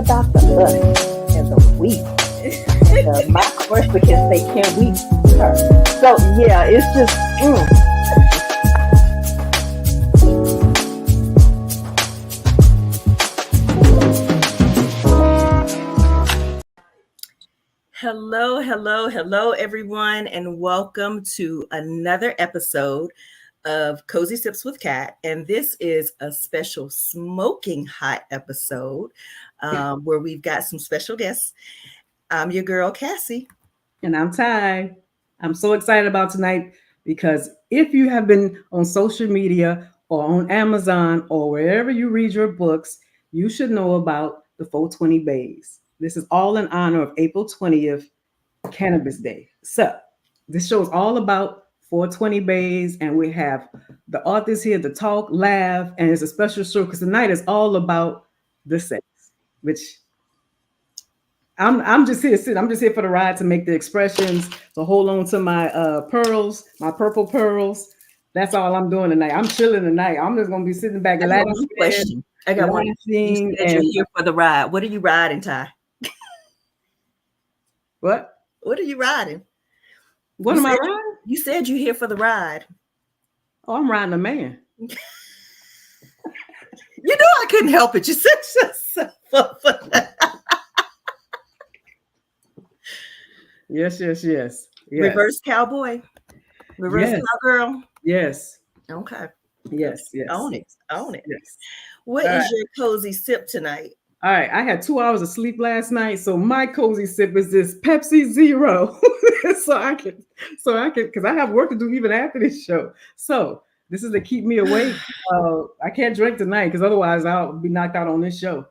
about the us and the we. And my commercial can say, can we be her? So yeah, it's just Hello, everyone, and welcome to another episode of Cozy Sips with Cat. And this is a special smoking hot episode where we've got some special guests. I'm your girl, Cassie. And I'm Ty. I'm so excited about tonight because if you have been on social media or on Amazon or wherever you read your books, you should know about the 420 Baes. This is all in honor of April 20th, Cannabis Day. So this show is all about 420 Baes, and we have the authors here to talk, laugh, and it's a special show because tonight is all about the sex, which I'm just here to sit. I'm just here for the ride to make the expressions, to hold on to my pearls, my purple pearls. That's all I'm doing tonight. I'm chilling tonight. I'm just gonna be sitting back laughing. I got one. You said you're here for the ride. What are you riding, Ty? What? What are you riding? What am I riding? You said you're here for the ride. Oh, I'm riding a man. You know I couldn't help it. You said yourself up for that. Yes. Reverse cowboy. Reverse cowgirl. Yes. Okay. Yes. Own it. Yes. What is your cozy sip tonight? All right. I had 2 hours of sleep last night, so my cozy sip is this Pepsi Zero. so I can, because I have work to do even after this show. So this is to keep me awake. I can't drink tonight because otherwise I'll be knocked out on this show.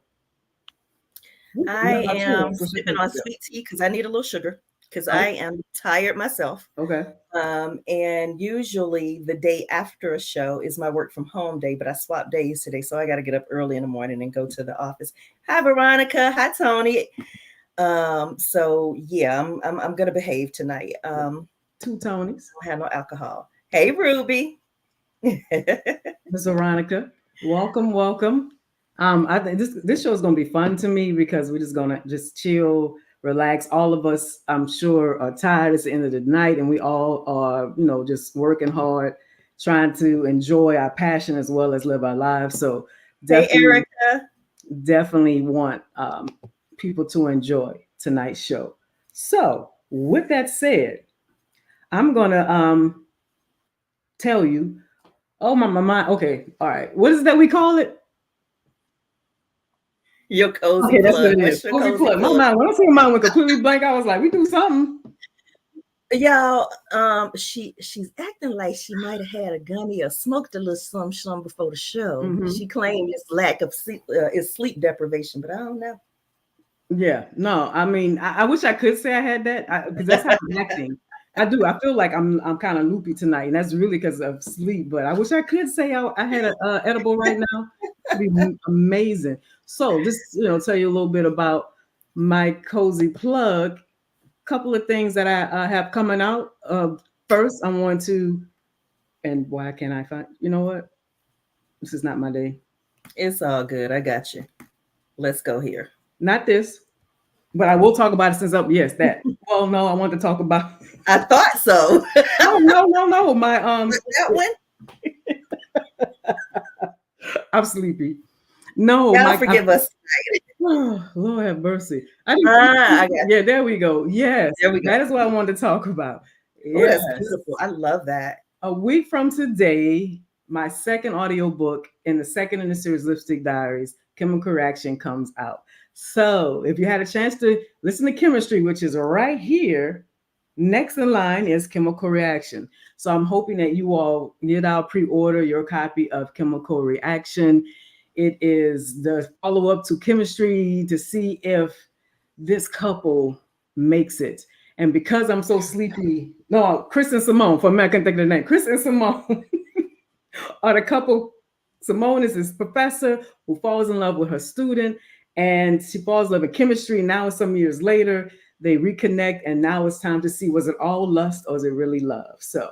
I am sipping on sweet tea because I need a little sugar. Because I am tired myself. Okay. And usually the day after a show is my work from home day, but I swapped days today. So I got to get up early in the morning and go to the office. Hi, Veronica. Hi, Tony. So yeah, I'm going to behave tonight. 2 Tonys. I don't have no alcohol. Hey, Ruby. Miss Veronica. Welcome. I think this show is going to be fun to me because we're just going to just chill, relax. All of us, I'm sure, are tired. It's the end of the night, and we all are, just working hard, trying to enjoy our passion as well as live our lives. So, definitely want people to enjoy tonight's show. So, with that said, I'm gonna tell you. Oh my! Okay, all right. What is it that we call it? Your cozy okay, that's plug. what it is. Cozy plug. My mind, when I see my mind went completely blank, I was like, we do something. Y'all, she's acting like she might have had a gummy or smoked a little something before the show. Mm-hmm. She claimed it's lack of sleep, is sleep deprivation, but I don't know. Yeah, no, I mean, I wish I could say I had that because that's how I'm acting. I do. I feel like I'm kind of loopy tonight, and that's really because of sleep. But I wish I could say I had an edible right now. It'd be amazing. So just tell you a little bit about my cozy plug. Couple of things that I have coming out. First, I want to, and why can't I find? You know what? This is not my day. It's all good. I got you. Let's go here. Not this, but I will talk about it since up. Yes, that. Well, no, I want to talk about. I thought so. No. My that one. I'm sleepy. No, God forgive us. Oh, Lord have mercy. Yeah, there we go. Yes, there we go. That is what I wanted to talk about. Yes. That's beautiful. I love that. A week from today, my second audiobook in the second in the series, Lipstick Diaries, Chemical Reaction, comes out. So if you had a chance to listen to Chemistry, which is right here, next in line is Chemical Reaction. So I'm hoping that you all get out, pre-order your copy of Chemical Reaction. It is the follow-up to Chemistry to see if this couple makes it. And because I'm so sleepy, no, Chris and Simone, for a minute, I can't think of the name. Chris and Simone are the couple. Simone is this professor who falls in love with her student, and she falls in love with chemistry. Now, some years later, they reconnect, and now it's time to see, was it all lust or is it really love? So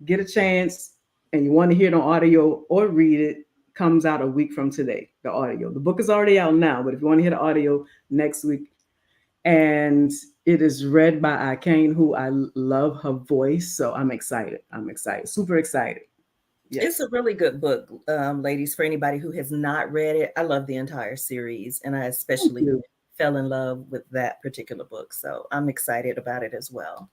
get a chance, and you want to hear it on audio or read it, comes out a week from today. The audio. The book is already out now, but if you want to hear the audio next week, and it is read by Akane, who I love her voice. So I'm excited. I'm excited. Super excited. It's Yes. a really good book, ladies, for anybody who has not read it. I love the entire series, and I Thank especially you. fell in love with that particular book. So I'm excited about it as well.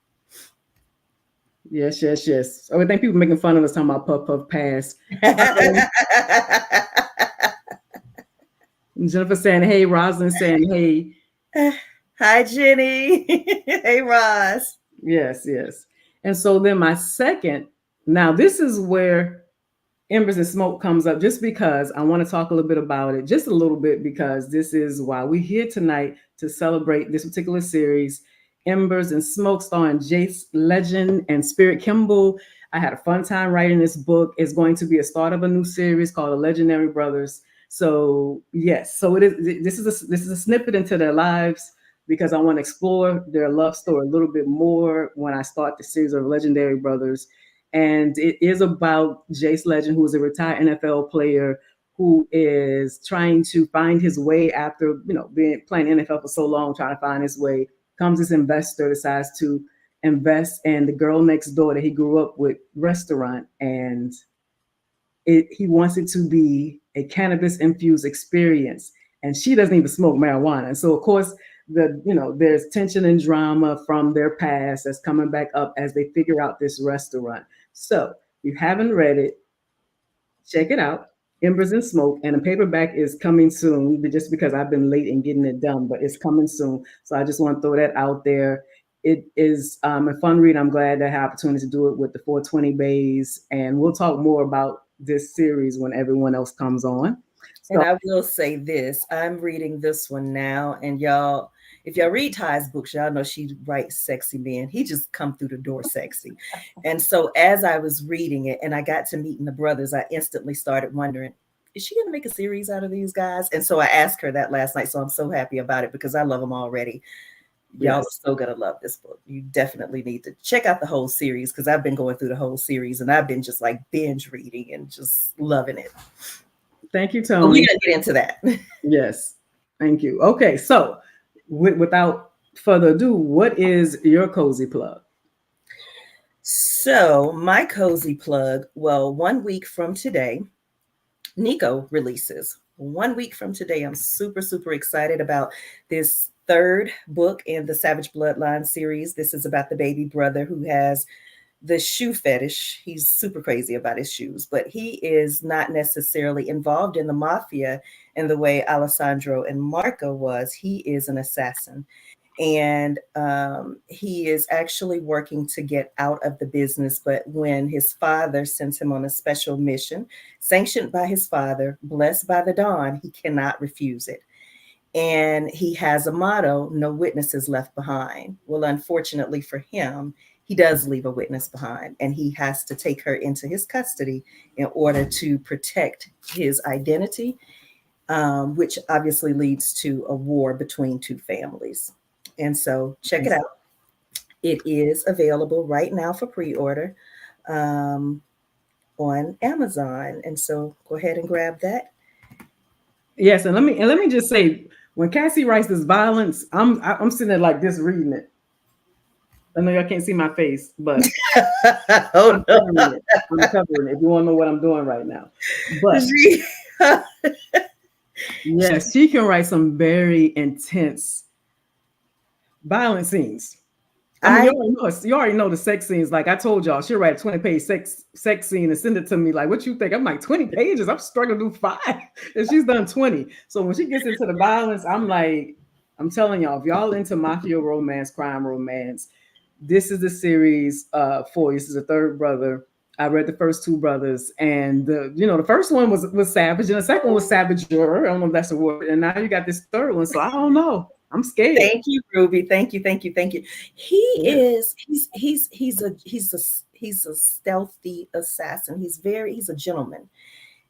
Yes, yes, yes. So I think people making fun of us talking about Puff Puff Pass. Um, Jennifer saying, hey, Rosalind saying, hey. Hi, Jenny. Hey, Ross. Yes, yes. And so then my second, now this is where Embers and Smoke comes up just because I want to talk a little bit about it, just a little bit, because this is why we're here tonight to celebrate this particular series, Embers and Smoke, starring Jace Legend and Spirit Kimball. I had a fun time writing this book. It's going to be a start of a new series called The Legendary Brothers. So yes, so it is. This is a snippet into their lives because I want to explore their love story a little bit more when I start the series of Legendary Brothers. And it is about Jace Legend, who is a retired NFL player who is trying to find his way after, being playing NFL for so long, trying to find his way. Comes this investor, decides to invest in the girl next door that he grew up with restaurant, and he wants it to be a cannabis infused experience, and she doesn't even smoke marijuana. And so of course there's tension and drama from their past that's coming back up as they figure out this restaurant. So if you haven't read it, check it out. Embers and Smoke, and a paperback is coming soon. Just because I've been late in getting it done, but it's coming soon. So I just want to throw that out there. It is a fun read. I'm glad I have opportunity to do it with the 420 Bays, and we'll talk more about this series when everyone else comes on. And So I will say this, I'm reading this one now, and y'all, if y'all read Ty's books, y'all know she writes sexy men. He just come through the door sexy. And so as I was reading it and I got to meeting the brothers, I instantly started wondering, is she going to make a series out of these guys? And so I asked her that last night. So I'm so happy about it because I love them already. Y'all are yes, so going to love this book. You definitely need to check out the whole series because I've been going through the whole series and I've been just like binge reading and just loving it. thank you, But we're Tony. going to get into that. Yes, thank you. Okay, so without further ado, what is your cozy plug? So, my cozy plug, well, 1 week from today, Nico releases. 1 week from today, I'm super, super excited about this third book in the Savage Bloodline series. This is about the baby brother who has the shoe fetish. He's super crazy about his shoes, but he is not necessarily involved in the mafia in the way Alessandro and Marco was. He is an assassin, and he is actually working to get out of the business. But when his father sends him on a special mission, sanctioned by his father, blessed by the dawn, he cannot refuse it. And he has a motto: no witnesses left behind. Well, unfortunately for him, he does leave a witness behind, and he has to take her into his custody in order to protect his identity, which obviously leads to a war between two families. And so check it out. It is available right now for pre-order um, on Amazon. And so go ahead and grab that. Yes, and let me just say, when Cassie writes this violence, I'm sitting there like this reading it. I know y'all can't see my face, but Oh I'm no. covering it. I'm covering it. If you want to know what I'm doing right now, but She, yes, she can write some very intense violent scenes. I mean, I you already know the sex scenes. Like I told y'all, she'll write a 20-page sex scene and send it to me. Like, what you think? I'm like, 20 pages? I'm struggling to do 5. And she's done 20. So when she gets into the violence, I'm like, I'm telling y'all, if y'all into mafia romance, crime romance, this is the series for you. This is the third brother. I read the first two brothers, and the first one was savage, and the second one was savager. I don't know if that's a word. And now you got this third one, so I don't know. I'm scared. Thank you, Ruby. Thank you, thank you, thank you. He Yes. is he's a stealthy assassin. He's a gentleman.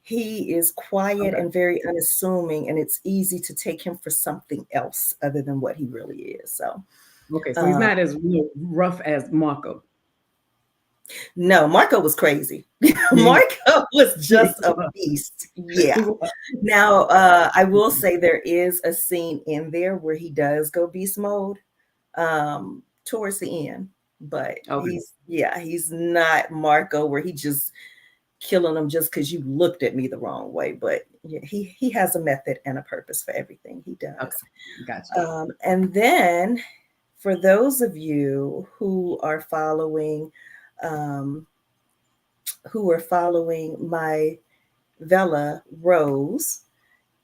He is quiet Okay. and very unassuming, and it's easy to take him for something else other than what he really is. So Okay. So he's uh, not as rough as Marco. No, Marco was crazy. Yeah, Marco was he just a was. beast. He Yeah. was. Now, I will say there is a scene in there where he does go beast mode towards the end, but Okay. he's not Marco where he just killing them just because you looked at me the wrong way. But yeah, he has a method and a purpose for everything he Okay. does. Gotcha. And then for those of you um, who are following my Vela Rose,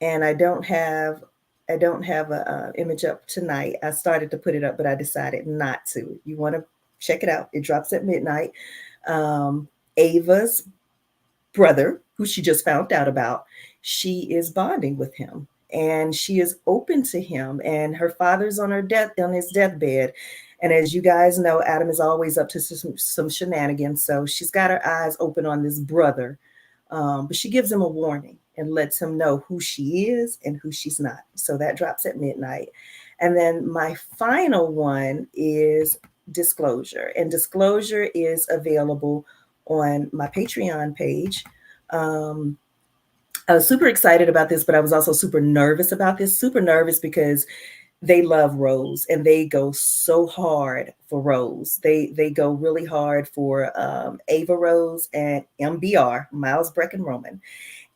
and I don't have a image up tonight. I started to put it up, but I decided not to. You want to check it out? It drops at midnight. Um, Ava's brother, who she just found out about, she is bonding with him, and she is open to him. And her father's on his deathbed. And as you guys know, Adam is always up to some shenanigans. So she's got her eyes open on this brother, but she gives him a warning and lets him know who she is and who she's not. So that drops at midnight. And then my final one is Disclosure. And Disclosure is available on my Patreon page. Um, I was super excited about this, but I was also super nervous about this. Super nervous because they love Rose and they go so hard for Rose. They go really hard for Ava Rose and MBR, Miles Brecken Roman.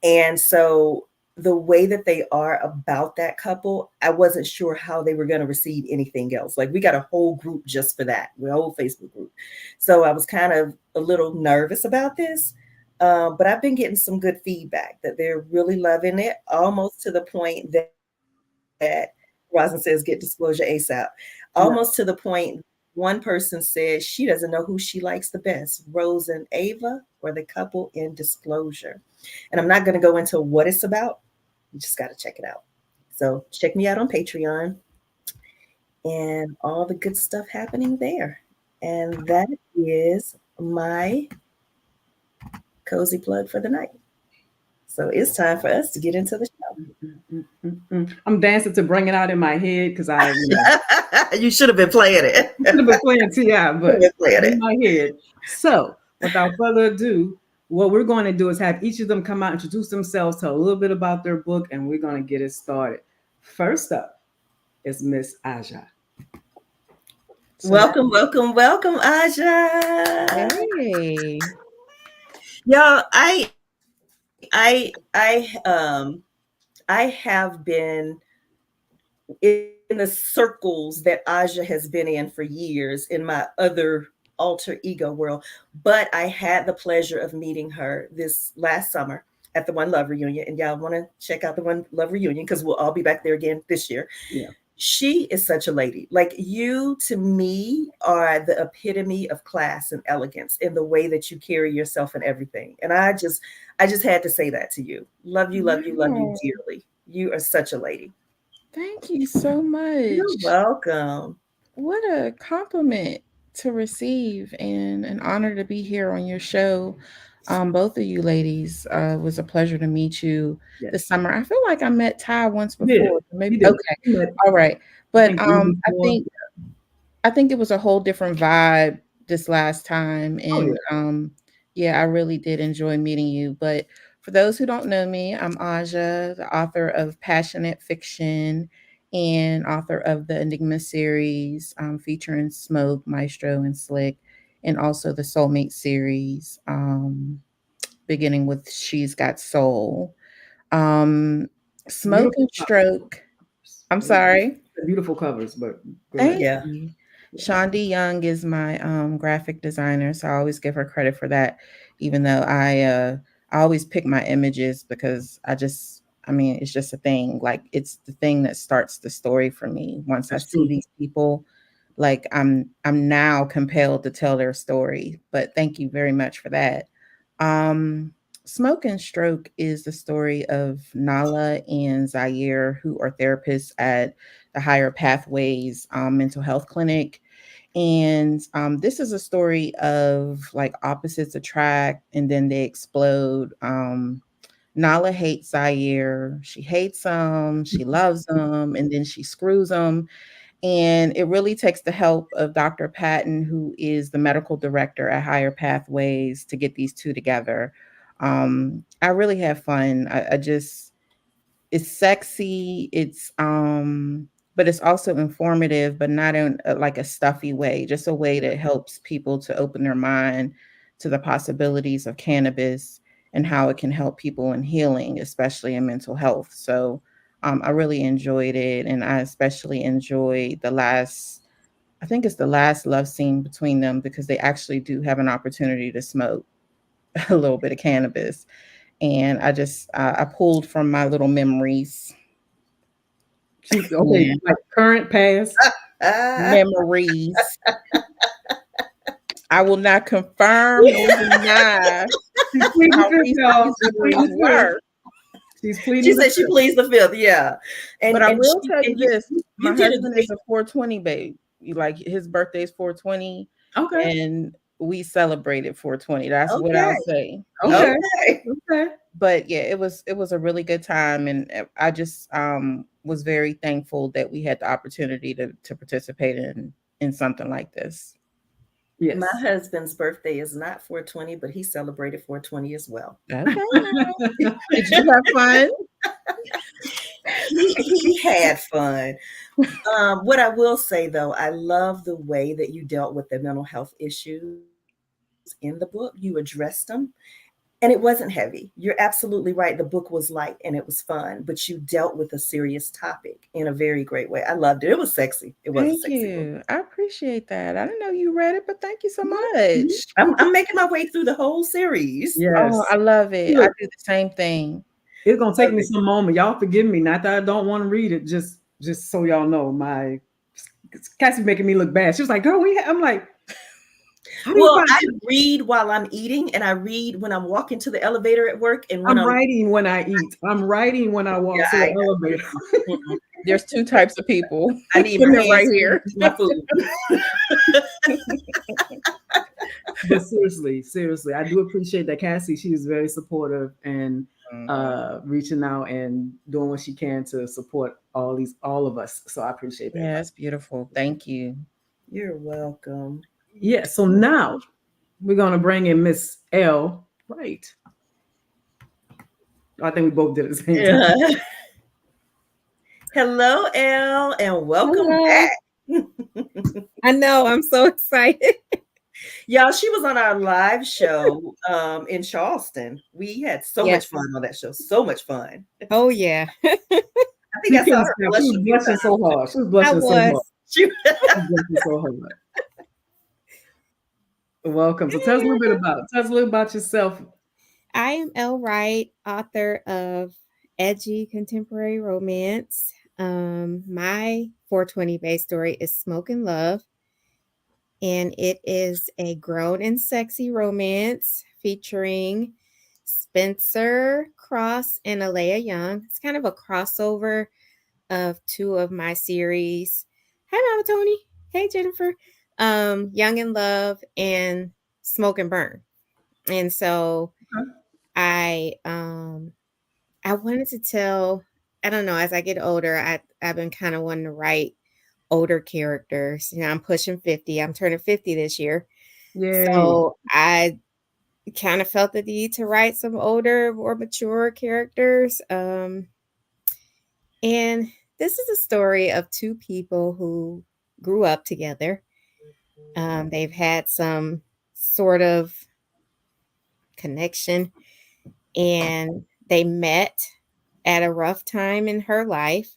And so the way that they are about that couple, I wasn't sure how they were going to receive anything else. Like we got a whole group just for that, a whole Facebook group. So I was kind of a little nervous about this. But I've been getting some good feedback that they're really loving it, almost to the point that Rosin says get disclosure ASAP. Almost to the Right. point one person said she doesn't know who she likes the best, Rose and Ava or the couple in Disclosure. And I'm not going to go into what it's about. You just got to check it out. So check me out on Patreon and all the good stuff happening there. And that is my cozy plug for the night. So it's time for us to get into the I'm dancing to bring it out in my head because show. You should have been playing it. should have been playing Ti, Should have but been playing in it. my head. So, without further ado, what we're going to do is have each of them come out, introduce themselves, tell a little bit about their book, and we're going to get it started. First up is Miss Aja. So, Welcome, welcome, welcome, Aja. Hey. Y'all, I have been in the circles that Aja has been in for years in my other alter ego world, but I had the pleasure of meeting her this last summer at the One Love reunion. And y'all want to check out the One Love reunion because we'll all be back there again this year. yeah, She is such a lady. Like you, to me, are the epitome of class and elegance in the way that you carry yourself and everything. And I just had to say that to you. Love you, love you, love you Wow. dearly. You are such a lady. Thank you so You're much. welcome. What a compliment to receive and an honor to be here on your show. Both of you ladies, it was a pleasure to meet you this yes, summer. I feel like I met Ty once you did. before. Maybe You did. okay. But All right. I But think you I before. think it was a whole different vibe this last time. Oh, yeah. And yeah, I really did enjoy meeting you. But for those who don't know me, I'm Aja, the author of Passionate Fiction and author of the Enigma series featuring Smoke, Maestro, and Slick, and also the Soulmate series, beginning with She's Got Soul. Um, Smoke Beautiful and Stroke. I'm covers. sorry. Beautiful covers, but go ahead. Thank Yeah. you. Yeah. Shonda Young is my graphic designer, so I always give her credit for that, even though I always pick my images because I mean it's just a thing. Like it's the thing that starts the story for me. Once I That's see true. these people, like I'm now compelled to tell their story. But thank you very much for that. Um Smoke and Stroke is the story of Nala and Zaire, who are therapists at the Higher Pathways mental health clinic. And this is a story of like opposites attract and then they explode. Nala hates Zaire. She hates him, she loves him, and then she screws him. And it really takes the help of Dr. Patton, who is the medical director at Higher Pathways, to get these two together. I really have fun. I just, it's sexy. It's but it's also informative, but not in like a stuffy way, just a way that helps people to open their mind to the possibilities of cannabis and how it can help people in healing, especially in mental health. So I really enjoyed it, and I especially enjoyed the last, I think it's the last love scene between them, because they actually do have an opportunity to smoke a little bit of cannabis. And I just I pulled from my little memories. She's okay, Yeah, like current, past. Ah, memories. I will not confirm nor deny She's pleading how fifth, recent y'all. these She's memories pleading fifth. were. She's she pleading the said she fifth. pleads the fifth. Yeah, But I and will she tell you and this: my you did a husband great. is a 420 babe. Like his birthday is 420, Okay. and we celebrated 420. That's what I'll Okay, say. Okay. okay. Okay. But yeah, it was a really good time, and I just was very thankful that we had the opportunity to participate in something like this. My Yes. husband's birthday is not 420, but he celebrated 420 as well. Okay, now did you have fun? He had fun. What I will say though, I love the way that you dealt with the mental health issues in the book. You addressed them, and it wasn't heavy. You're absolutely right. The book was light and it was fun, but you dealt with a serious topic in a very great way. I loved it. It was sexy. It was a Thank sexy book. you. I appreciate that. I didn't know you read it, but thank you so Mhm. much. I'm making my way through the whole series. Oh, I Yes. love it. I Look, do the same thing. it's gonna take Love me it. some moment. Y'all forgive me. Not that I don't want to read it. Just so y'all know, my Cassie's making me look bad. She was like, "Girl, I'm like, how do you Well, find?" I read while I'm eating, and I read when I'm walking to the elevator at work, and when I'm I'm writing when I eat. I'm writing when I yeah, walk to the elevator. mm-mm. There's two types of people. I need my And they're right hands free here. to my food. But seriously, seriously, I do appreciate that Cassie. She is very supportive and Mhm. reaching out and doing what she can to support all of us. So I appreciate that. Yeah, it's beautiful. Thank you. You're welcome. Yeah. So now we're gonna bring in Miss L. Right. I think we both did it at the same time. Yeah. Hello, Elle, and welcome Hello. back. I know. I'm so excited. Y'all, she was on our live show in Charleston. We had so much Yes. fun on that show. So much fun. Oh, yeah. I think She I saw couldn't her stop. She blush was a few blushing so times. hard. She was I blushing so hard. was. She, She was blushing so hard. Welcome. So tell us a little about yourself. I am Elle Wright, author of edgy contemporary romance. My 420 Bae story is Smoke and Love, and it is a grown and sexy romance featuring Spencer Cross and Alea Young. It's kind of a crossover of two of my series. Hi, Mama Tony. Hey, Jennifer. Young in Love and Smoke and Burn. And so I wanted to tell, I don't know, as I get older, I've been kind of wanting to write older characters. You know, I'm pushing 50. I'm turning 50 this year. Yay. So I kind of felt the need to write some older, more mature characters. And this is a story of two people who grew up together. They've had some sort of connection, and they met at a rough time in her life.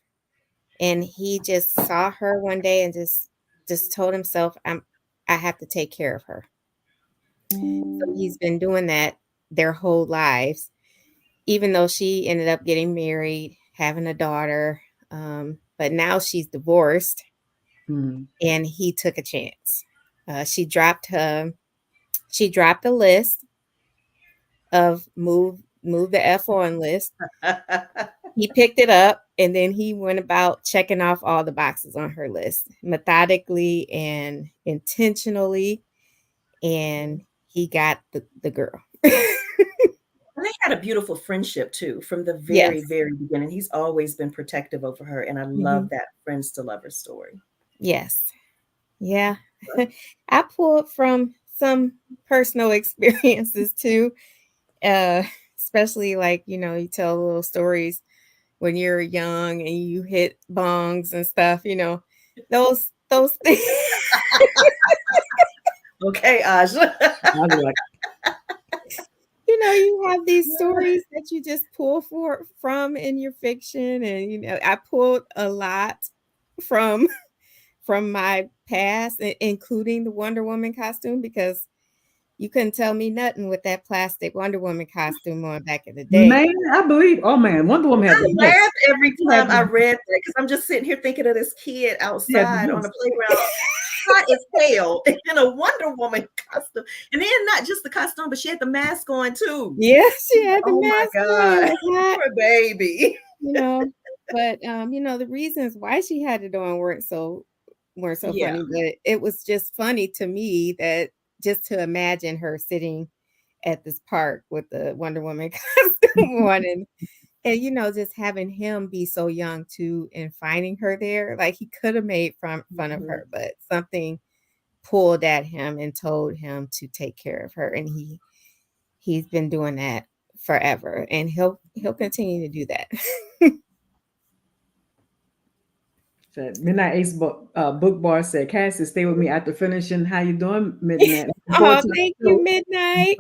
And he just saw her one day and just told himself, I have to take care of her. So he's been doing that their whole lives, even though she ended up getting married, having a daughter. But now she's divorced, Hmm. and he took a chance. She dropped a list of move the F on list. He picked it up, and then he went about checking off all the boxes on her list methodically and intentionally, and he got the girl. and they had a beautiful friendship too from the very, Yes. very beginning. He's always been protective over her, and I love Mhm. that friends to lovers story. Yes. Yeah. I pulled from some personal experiences too. Uh, especially like, you tell little stories when you're young and you hit bongs and stuff, those things. Okay, Aja. I was like, You have these stories that you just pull from in your fiction. And, I pulled a lot from my past, including the Wonder Woman costume, because you couldn't tell me nothing with that plastic Wonder Woman costume on back in the day. man, I believe. Oh man, Wonder Woman had I the best. laughed every She had time I the, read that because I'm just sitting here thinking of this kid she had outside the on the best. playground, hot as hell, in a Wonder Woman costume. And then not just the costume, but she had the mask on too. Yeah, she had the Oh my mask on. It God. was hot, Poor baby. you know. But the reasons why she had it on weren't so Yeah. funny, but it was just funny to me that just to imagine her sitting at this park with the Wonder Woman costume on, and just having him be so young too and finding her there. Like, he could have made fun of her, but something pulled at him and told him to take care of her, and he's been doing that forever, and he'll continue to do that. Said Midnight Ace book bar said, Cassie, stay with me after finishing. How you doing, Midnight? Looking forward Oh, to the thank show. you, Midnight.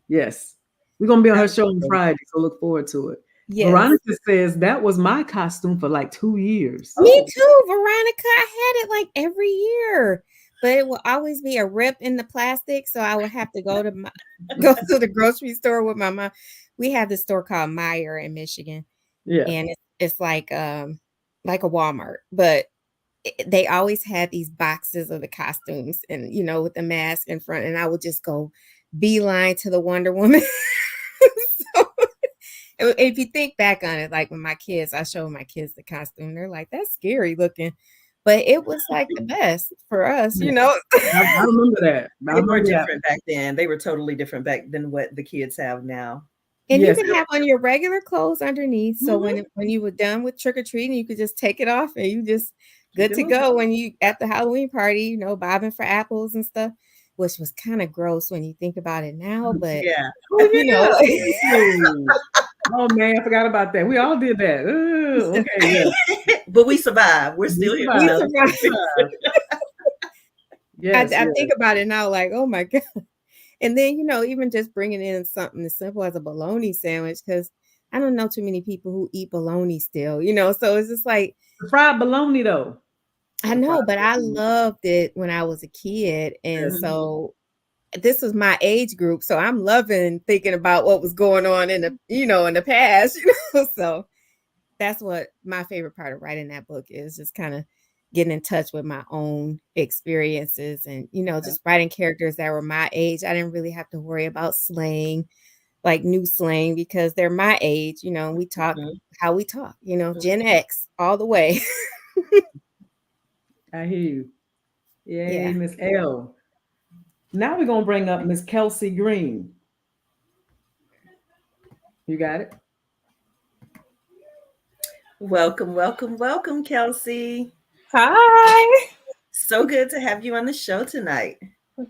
Yes. We're gonna be on her That's show on so Friday, so look forward to it. Yes. Veronica says that was my costume for like 2 years. Me Oh. too, Veronica. I had it like every year, but it will always be a rip in the plastic, so I would have to go to the grocery store with my mom. We have this store called Meyer in Michigan, Yeah. and it's like a Walmart, but they always had these boxes of the costumes, and with the mask in front, and I would just go beeline to the Wonder Woman. So, if you think back on it, like when I show my kids the costume, they're like, "That's scary looking," but it was like the best for us, Yeah. I And remember that. I They were remember that. different back then. They were totally different back than what the kids have now. you Yes. could have on your regular clothes underneath, so Mhm. when you were done with trick or treating, you could just take it off, and you just Keep good it to moving. go when you at the Halloween party, bobbing for apples and stuff, which was kind of gross when you think about it now, but Yeah. Oh you yeah. know. Ooh. Oh man, I forgot about that. We all did that. Ooh, okay, yeah. But we survived. We're We still here. We survived. We survived. survived. I Yes, I yes. think about it now, like, oh my God. And then, even just bringing in something as simple as a bologna sandwich, because I don't know too many people who eat bologna still, so it's just like, The fried bologna though. I The fried know, but I bologna. loved it when I was a kid. And Yes. so this was my age group. So I'm loving thinking about what was going on in the past, So that's what my favorite part of writing that book is, just kind of getting in touch with my own experiences and, just writing characters that were my age. I didn't really have to worry about slang, like new slang, because they're my age, and we talk Mhm. how we talk, Gen X all the way. I hear you. Yay, Yeah. Miss L. Now we're gonna bring up Miss Kelsey Green. You got it? Welcome, welcome, welcome, Kelsey. Hi. So good to have you on the show tonight.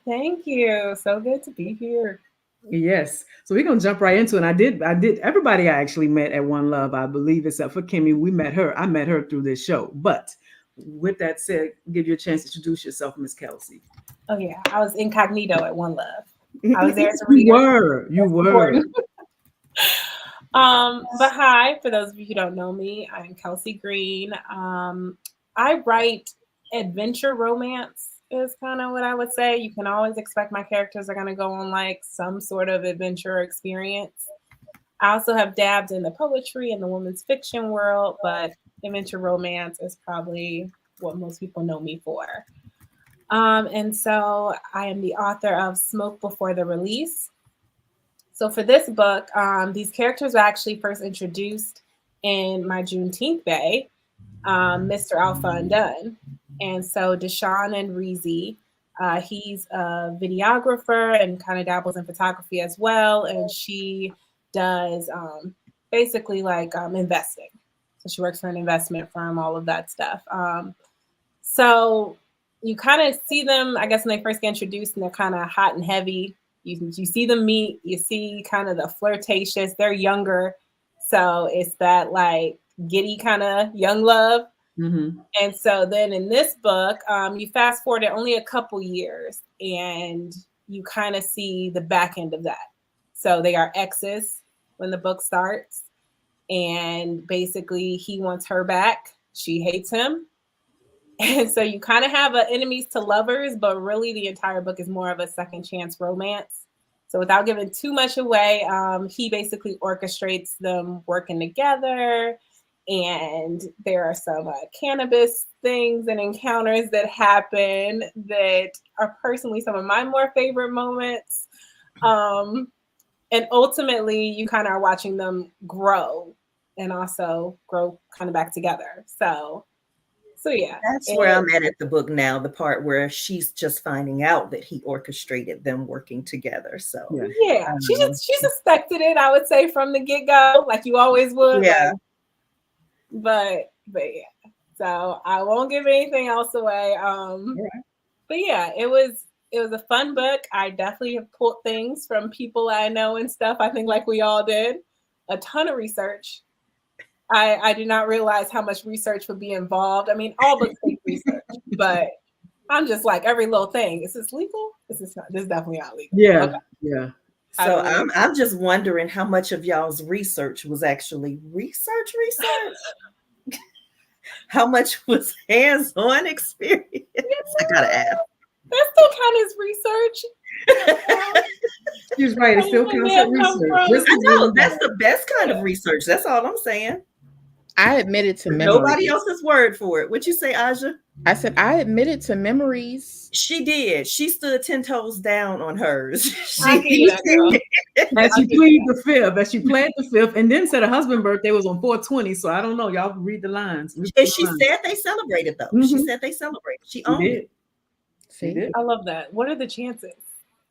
Thank you. So good to be here. Yes. So we're gonna jump right into it. And I did everybody I actually met at One Love, I believe, except for Kimmy. I met her through this show. But with that said, give you a chance to introduce yourself, Miss Kelsey. Oh yeah, I was incognito at One Love. I was there as a You reader. were. You That's were. important. But hi, for those of you who don't know me, I'm Kelsey Green. I write adventure romance is kind of what I would say. You can always expect my characters are going to go on like some sort of adventure experience. I also have dabbed in the poetry and the women's fiction world, but adventure romance is probably what most people know me for. And so I am the author of Smoke Before the Release. So for this book, these characters were actually first introduced in my Juneteenth Bay, Mr. Alpha Undone. And so Deshaun and Reezy, he's a videographer and kind of dabbles in photography as well. And she does basically like investing. So she works for an investment firm, all of that stuff. So you kind of see them, I guess, when they first get introduced, and they're kind of hot and heavy. You see them meet, you see kind of the flirtatious, they're younger. So it's that like giddy kind of young love. Mm-hmm. And so then in this book, you fast forward it only a couple years and you kind of see the back end of that. So they are exes when the book starts. And basically, he wants her back. She hates him. And so you kind of have a enemies to lovers, but really the entire book is more of a second chance romance. So without giving too much away, he basically orchestrates them working together. And there are some cannabis things and encounters that happen that are personally some of my more favorite moments. And ultimately, you kind of are watching them grow and also grow kind of back together. So yeah, That's where I'm at the book now, the part where she's just finding out that he orchestrated them working together. So yeah, she suspected it, I would say, from the get-go, like you always would. Yeah. Like, but yeah. So I won't give anything else away. But yeah, it was a fun book. I definitely have pulled things from people I know and stuff. I think like we all did. A ton of research. I did not realize how much research would be involved. I mean, all books take research, but I'm just like every little thing. Is this legal? Is this not? This is definitely not legal. Yeah, okay. Yeah. So I'm just wondering how much of y'all's research was actually research. How much was hands-on experience? I gotta ask. That still counts as research. She's right. It still counts as research. I know that's the best kind of research. That's all I'm saying. I admitted to memories. Nobody else's word for it. What you say, Aja? I said I admitted to memories. She did. She stood 10 toes down on hers. That she pleaded the fifth. That she played the fifth, and then said her husband's birthday was on 420. So I don't know. Y'all read the lines. And she said they celebrated though. Mm-hmm. She said they celebrated. She owned it. See, I love that. What are the chances?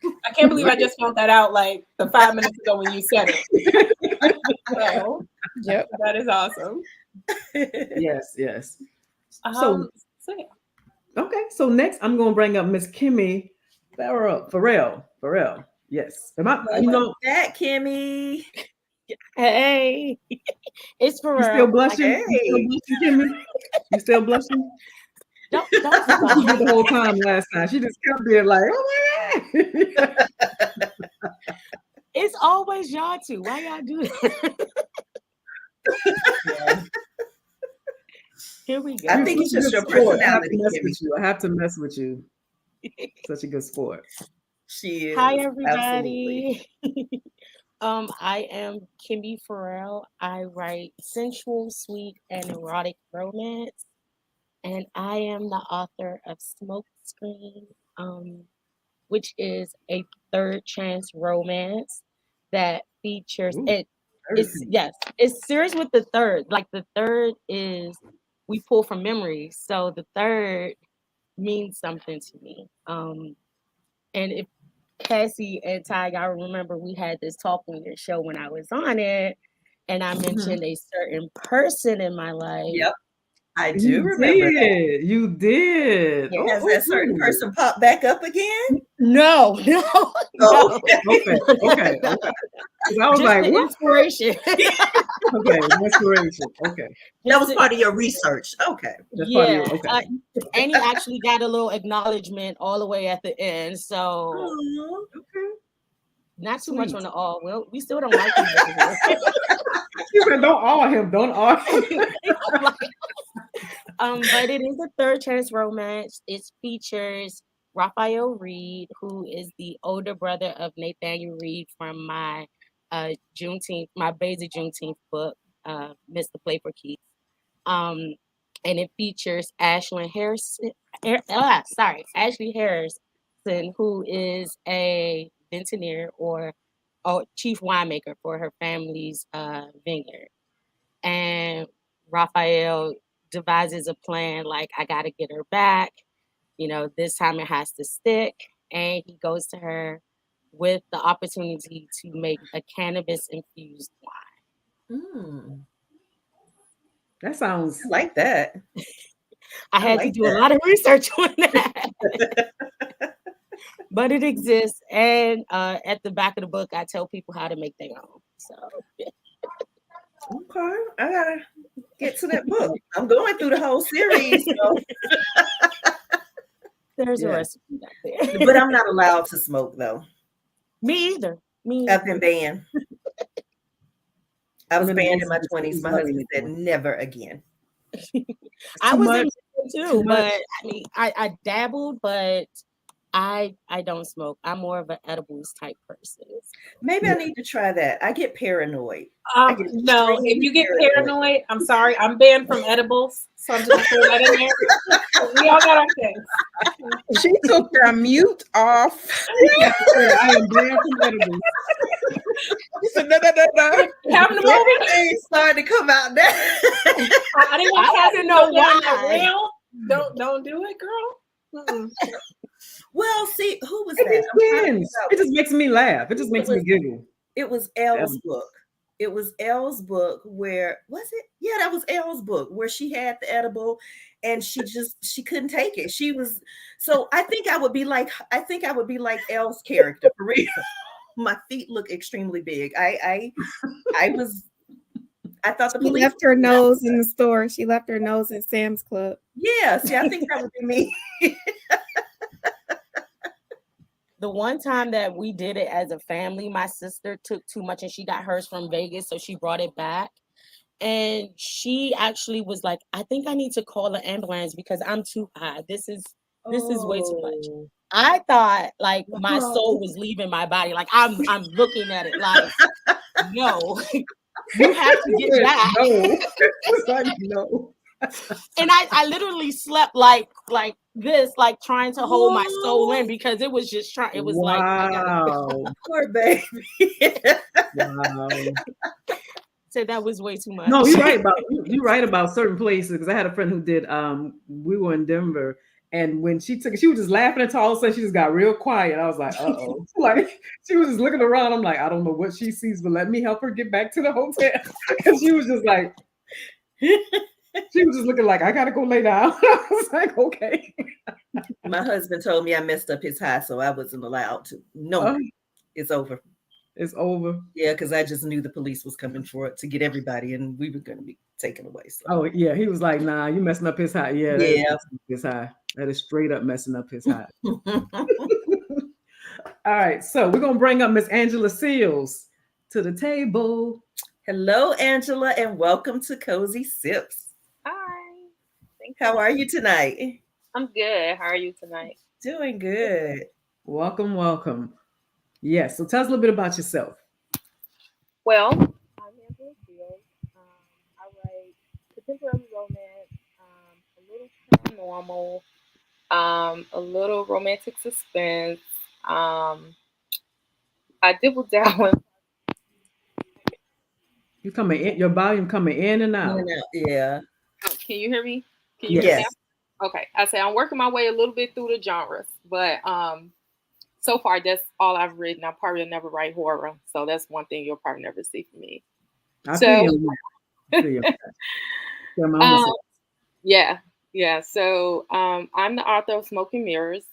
I can't believe I just found that out like the 5 minutes ago when you said it. So, yep, that is awesome. Yes. So yeah. Okay, so next I'm going to bring up Miss Kimmy Farrell. Yes, am I? You know that Kimmy. Hey, it's Farrell. You still blushing? Hey. You still blushing, Kimmy? You still blushing? Don't she did the whole time last time. She just kept being like, "Oh my god!" It's always y'all two. Why y'all do that? Here we go. I think it's just your personality. I have to mess with you. Such a good sport. She is. Hi, everybody. I am Kimmy Farrell. I write sensual, sweet, and erotic romance. And I am the author of Smoke Screen, which is a third chance romance that features it. It's serious with the third. Like the third is we pull from memories. So the third means something to me. And if Cassie and Ty, y'all remember we had this talk on your show when I was on it, and I mentioned a certain person in my life. Yep. I do remember that. You did. Yeah. Has that certain person popped back up again? No. Oh. Okay. I was just like, what? Inspiration. Okay, inspiration. Okay. That was part of your research. Okay. And he actually got a little acknowledgement all the way at the end. So not too much on the all. Well, we still don't like him. You said don't awe him. Don't awe him. But it is a third chance romance. It features Raphael Reed, who is the older brother of Nathaniel Reed from my my basic Juneteenth book, Mr. Play for Keith. And it features Ashley Harrison, who is a vintner or chief winemaker for her family's vineyard. And Raphael devises a plan like, I got to get her back. You know, this time it has to stick. And he goes to her with the opportunity to make a cannabis-infused wine. That sounds like that. I had to like do a that. lot of research on that. But it exists. And at the back of the book, I tell people how to make their own. So Okay, I gotta get to that book. I'm going through the whole series, so. there's a Yeah. recipe back there. But I'm not allowed to smoke though. Me either. Me I've either. been banned. I was I'm in the banned in my process of 20s. My starting husband it said now. never again. I Too was much. in Too too, much. but I mean, I dabbled, but I don't smoke. I'm more of an edibles type person. Maybe Yeah. I need to try that. I get paranoid. I get No, if extremely you get paranoid. paranoid, I'm sorry, I'm banned from edibles, so I'm just gonna throw that in there. We all got our things. She took her mute off. Yeah, I am banned from edibles. She said, no, no, no, no. Having a moment. Everything started to come out now. I didn't want I want Cassie to know down that why. real. Don't do it, girl. Mm-mm. Well, see, who was It that? I'm trying to depends. figure It out. just makes me laugh. It just makes me was- giggle. It was Yeah. Elle's book. It was Elle's book where was it? Yeah, that was Elle's book where she had the edible and she couldn't take it. She was so I think I would be like Elle's character for real. My feet look extremely big. I thought the She police left her nose in the store. She left her nose in Sam's Club. Yeah, see, I think that would be me. The one time that we did it as a family, my sister took too much and she got hers from Vegas, so she brought it back. And she actually was like, I think I need to call an ambulance because I'm too high. This is way too much. Oh, I thought like my no. soul was leaving my body. Like I'm looking at it like, no, you have to get back. No. It's like, no. And I literally slept like this, like trying to hold my soul in because it was just trying. It was like I gotta Wow. Poor baby. Wow. say that was way too much. No, you're right about certain places because I had a friend who did we were in Denver and when she took it, she was just laughing until all of a sudden she just got real quiet. I was like, uh-oh. Like she was just looking around. I'm like, I don't know what she sees, but let me help her get back to the hotel. And she was just like she was just looking like I gotta go lay down. I was like, okay. My husband told me I messed up his high, so I wasn't allowed to. No, it's over. It's over. Yeah, because I just knew the police was coming for it to get everybody, and we were going to be taken away. So. Oh yeah, he was like, nah, you messing up his high. Yeah, that is Yeah. messing up his high. That is straight up messing up his high. All right, so we're gonna bring up Miss Angela Seals to the table. Hello, Angela, and welcome to Cozy Sips. Hi. Thank How you. are you tonight? I'm good. How are you tonight? Doing good. Welcome, welcome. Yes, so tell us a little bit about yourself. Well, I'm Angela Fields. I write contemporary romance, a little paranormal, a little romantic suspense. I dibble dabble in. You coming in, your volume coming in and out. Yeah. Can you hear me? Can you hear me Yes. now? Okay. I say I'm working my way a little bit through the genres, but so far that's all I've written. I probably will never write horror, so that's one thing you'll probably never see from me. I So- feel you. I feel you. Yeah, my own self. Yeah. So I'm the author of Smoking Mirrors.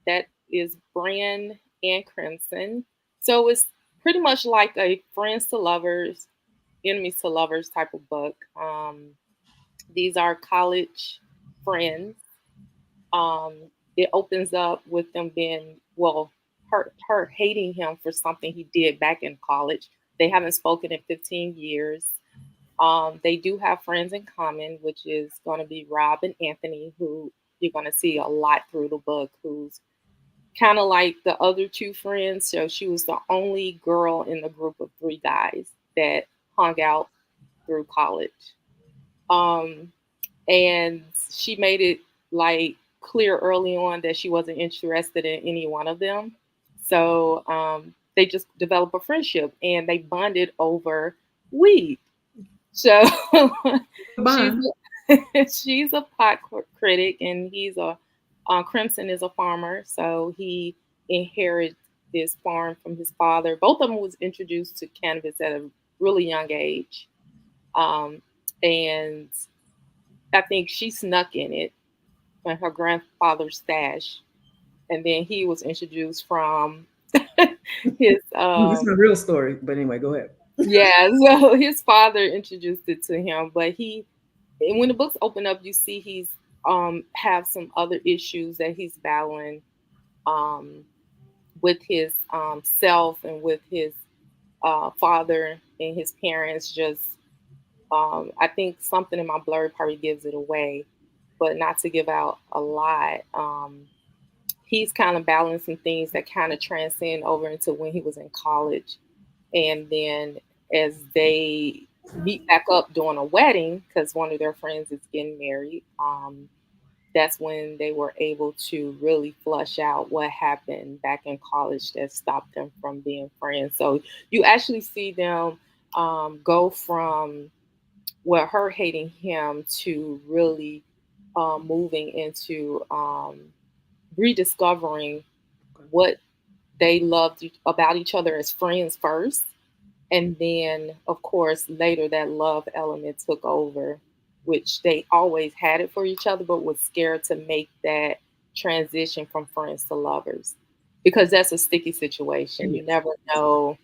That is Brand and Crimson. So it's pretty much like a friends to lovers, enemies to lovers type of book. These are college friends. It opens up with them being, well, her hating him for something he did back in college. They haven't spoken in 15 years. They do have friends in common, which is going to be Rob and Anthony, who you're going to see a lot through the book, who's kind of like the other two friends. So she was the only girl in the group of three guys that hung out through college. And she made it like clear early on that she wasn't interested in any one of them. So they just developed a friendship and they bonded over weed. So she's a pot critic and he's a Crimson is a farmer. So he inherited this farm from his father. Both of them was introduced to cannabis at a really young age. And I think she snuck in it in her grandfather's stash, and then he was introduced from his This is a real story, but anyway, go ahead. yeah, so his father introduced it to him, but he and when the books open up, you see he's have some other issues that he's battling um with his self and with his father and his parents. Just I think something in my blurry probably gives it away, but not to give out a lot. He's kind of balancing things that kind of transcend over into when he was in college. And then as they meet back up during a wedding, because one of their friends is getting married, that's when they were able to really flush out what happened back in college that stopped them from being friends. So you actually see them go from her hating him to really moving into rediscovering what they loved about each other as friends first. And then, of course, later that love element took over, which they always had it for each other, but was scared to make that transition from friends to lovers because that's a sticky situation. You Yes. never know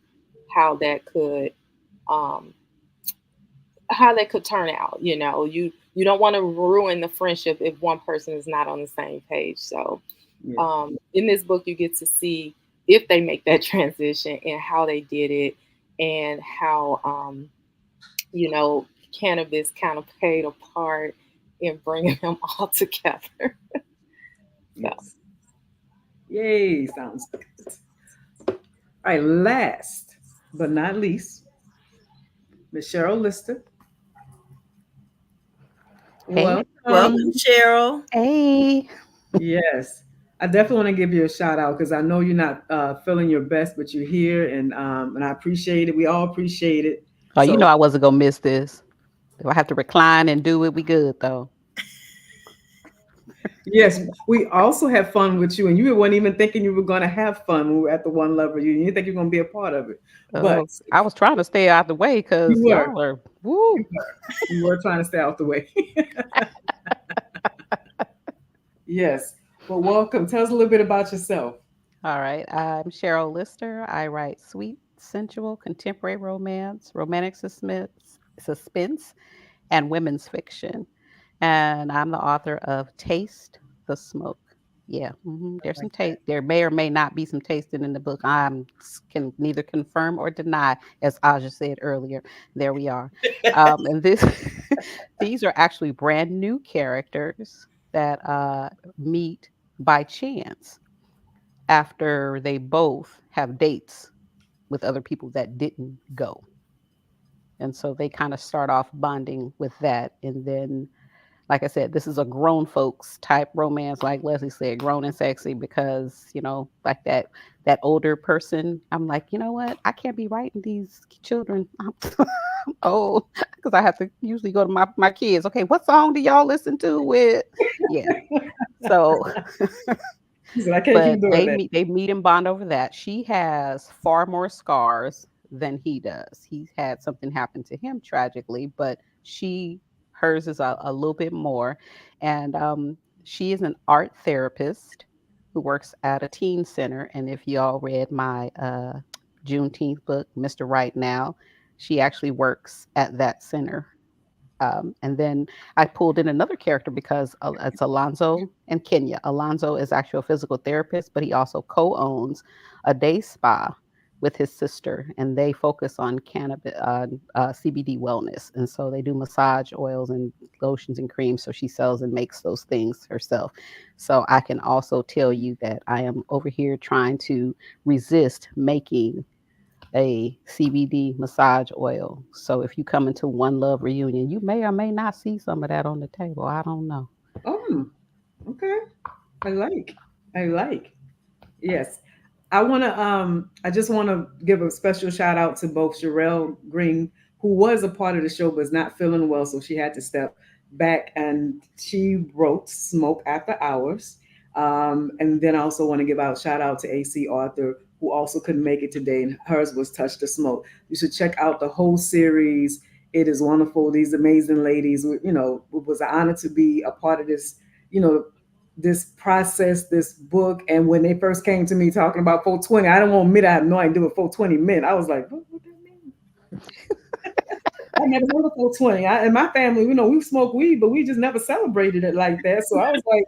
how that could um, how that could turn out. You don't want to ruin the friendship if one person is not on the same page. So Yeah. in this book, you get to see if they make that transition and how they did it, and how you know cannabis kind of played a part in bringing them all together. So Yes. Yay, sounds good. All right, last but not least, Miss Cheryl Lister. Welcome, Welcome. Cheryl. Hey. Yes. I definitely want to give you a shout out because I know you're not feeling your best, but you're here, and I appreciate it. We all appreciate it. Oh, you So know I wasn't gonna miss this. If I have to recline and do it, we good though. yes, we also had fun with you, and you weren't even thinking you were going to have fun when we were at the One Lover. You didn't think you're going to be a part of it, but Oh, I was trying to stay out the way you because were. y'all are You woo. were. You were trying to stay out the way. Yes. Well, welcome. Tell us a little bit about yourself. All right. I'm Cheryl Lister. I write sweet, sensual, contemporary romance, romantic suspense, and women's fiction. And I'm the author of Taste the Smoke. Yeah, I there's like some that. taste. There may or may not be some tasting in the book. Can neither confirm or deny, as Aja said earlier. There we are. And this, these are actually brand new characters that meet by chance after they both have dates with other people that didn't go. And so they kind of start off bonding with that. And then, like I said, this is a grown folks type romance, like Leslie said, grown and sexy, because, like that older person, I'm like, you know what? I can't be writing these children. I'm, I'm old because I have to usually go to my kids. Okay, what song do y'all listen to with? Yeah. So He said, I can't keep but doing that. they meet and bond over that. She has far more scars than he does. He's had something happen to him tragically, but hers is a little bit more. And she is an art therapist who works at a teen center. And if y'all read my Juneteenth book, Mr. Right Now, she actually works at that center. And then I pulled in another character because it's Alonzo and Kenya. Alonzo is actually a physical therapist, but he also co-owns a day spa with his sister, and they focus on cannabis, CBD wellness. And so they do massage oils and lotions and creams. So she sells and makes those things herself. So I can also tell you that I am over here trying to resist making a CBD massage oil. So if you come into One Love reunion, you may or may not see some of that on the table. I don't know. Oh, okay. I like. I like. Yes. I just want to give a special shout out to both Sherelle Green, who was a part of the show but is not feeling well, so she had to step back, and she wrote Smoke After Hours. And then I also want to give out shout out to AC Arthur, who also couldn't make it today, and hers was Touch the Smoke. You should check out the whole series. It is wonderful. These amazing ladies, it was an honor to be a part of this, you know, this process, this book. And when they first came to me talking about 420, I don't want to admit I have no idea what 420 meant. I was like, what that mean? I never heard of 420. In my family, we smoke weed, but we just never celebrated it like that. So I was like,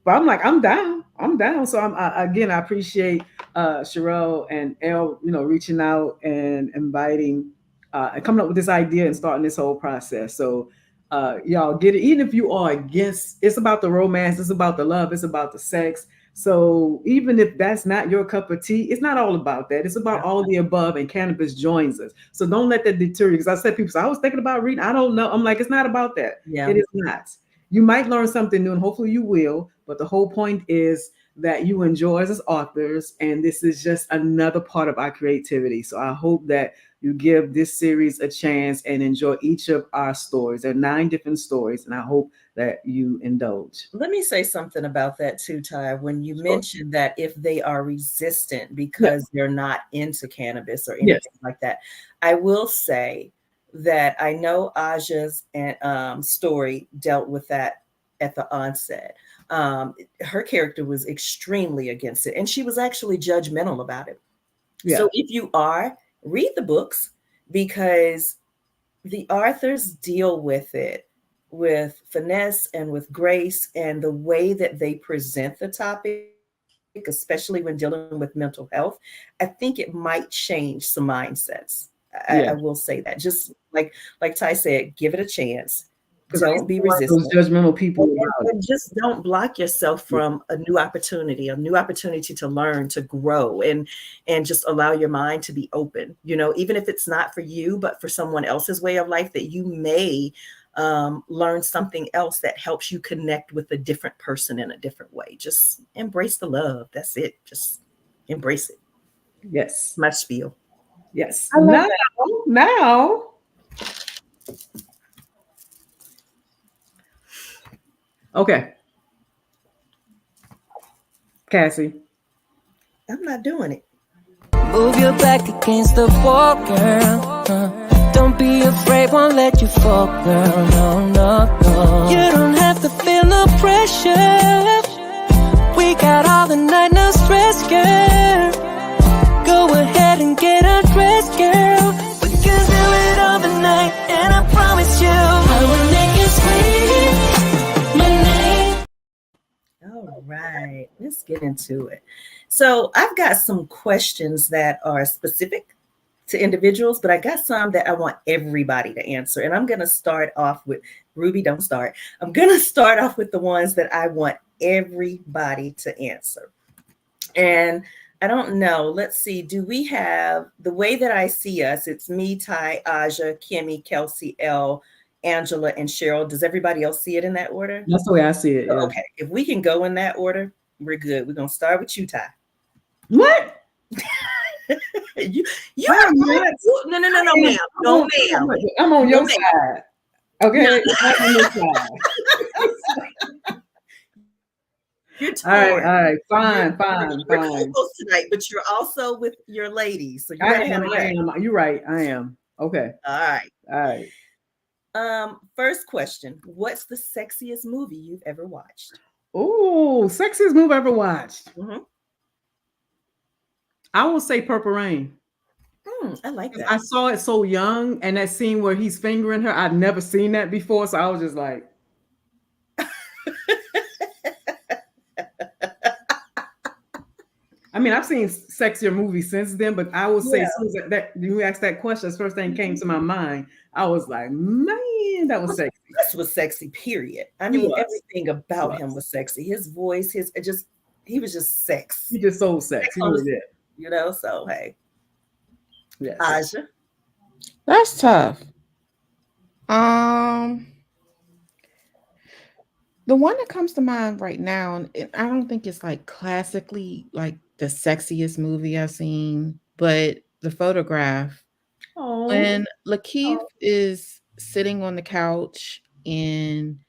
but I'm like, I'm down. I'm down. So again, I appreciate Sherelle and Elle, reaching out and inviting and coming up with this idea and starting this whole process. So y'all get it. Even if you are against, it's about the romance, it's about the love, it's about the sex. So even if that's not your cup of tea, it's not all about that. It's about all the above, and cannabis joins us. So don't let that deter you. Because I said, people say, I was thinking about reading. I don't know. I'm like, it's not about that. Yeah. It is not. You might learn something new, and hopefully you will. But the whole point is that you enjoy us as authors, and this is just another part of our creativity. So I hope that you give this series a chance and enjoy each of our stories. There are 9 different stories, and I hope that you indulge. Let me say something about that too, Ty. When you mentioned that if they are resistant because they're not into cannabis or anything like that, I will say that I know Aja's story dealt with that at the onset. Her character was extremely against it, and she was actually judgmental about it. Yeah. So if you are, read the books, because the authors deal with it with finesse and with grace, and the way that they present the topic, especially when dealing with mental health, I think it might change some mindsets. I will say that. Just like Ty said, give it a chance. Don't be resistant. Those judgmental people and just don't block yourself from a new opportunity to learn, to grow, and just allow your mind to be open. Even if it's not for you, but for someone else's way of life, that you may learn something else that helps you connect with a different person in a different way. Just embrace the love. That's it. Just embrace it. Yes. My spiel. Yes. Now. Okay. Cassie. I'm not doing it. Move your back against the wall, girl. Don't be afraid, won't let you fall, girl. No, no, no. You don't have to feel no pressure. We got all the night, no stress, girl. Go ahead and get undressed, girl. We can do it all the night, and I promise you I will make you scream my name. All right, let's get into it. So I've got some questions that are specific to individuals, but I got some that I want everybody to answer. And I'm going to start off with Ruby. Don't start. I'm going to start off with the ones that I want everybody to answer. And I don't know. Let's see. Do we have the way that I see us? It's me, Ty, Aja, Kimmy, Kelsey, Elle, Angela, and Cheryl. Does everybody else see it in that order? That's the way I see it. Yeah. Okay. If we can go in that order, we're good. We're going to start with you, Ty. What? you are not. No, ma'am. No, ma'am. I'm on your side. Okay. I'm on your side. You're torn. All right. Fine. You're close tonight, but you're also with your ladies. So I am. You're right. I am. Okay. All right. First question. What's the sexiest movie you've ever watched? Oh, sexiest movie I ever watched. Mm-hmm. I will say Purple Rain. I like that. I saw it so young, and that scene where he's fingering her, I'd never seen that before, so I was just like. I mean, I've seen sexier movies since then, but I will say, as soon as that you asked that question, the first thing came to my mind. I was like, man, that was sexy. This was sexy, period. I mean, everything about him was sexy. His voice, he was just sex. He just so sexy. He really did. So hey. Yes. Aja. That's tough. The one that comes to mind right now, and I don't think it's like classically like the sexiest movie I've seen, but The Photograph. When Lakeith is sitting on the couch and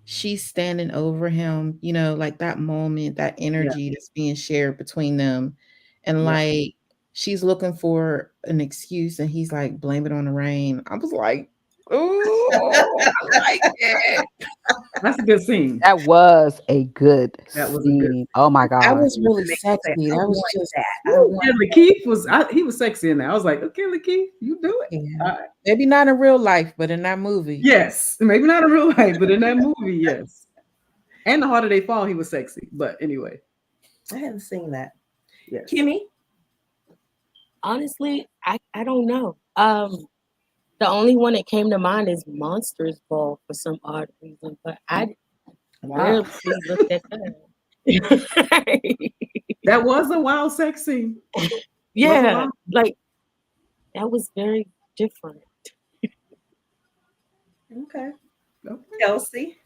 she's standing over him, like that moment, that energy that's being shared between them. And like she's looking for an excuse, and he's like, blame it on the rain. I was like, oh, I like it. That's a good scene. That was a good That was a good scene. Oh my That god. was really Make me say, sexy. I That was want just, that. I woo. want Yeah, Lakeith was he was sexy in there. I was like, okay, Lakeith, you do it. Yeah. All right. Maybe not in real life, but in that movie. Yes, maybe not in real life, but in that movie, yes. And The Harder They Fall, he was sexy. But anyway, I haven't seen that. yes. Kimmy? Honestly, I don't know. The only one that came to mind is Monsters Ball for some odd reason, but I Wow. rarely looked at that. That was a wild sex scene. Yeah, like that was very different. Okay. Okay. Kelsey?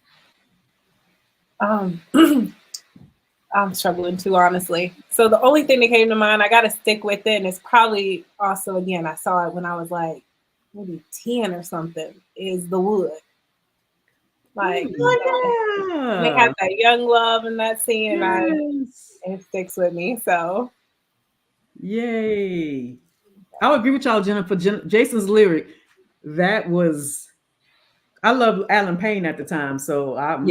I'm struggling too, honestly. So the only thing that came to mind, I got to stick with it, and it's probably also, again, I saw it when I was like maybe 10 or something, is The Wood. Like, they have that young love in that scene, and it sticks with me. So, Yay. I would agree with y'all, Jennifer. Jason's lyric, that was, I loved Alan Payne at the time, so I was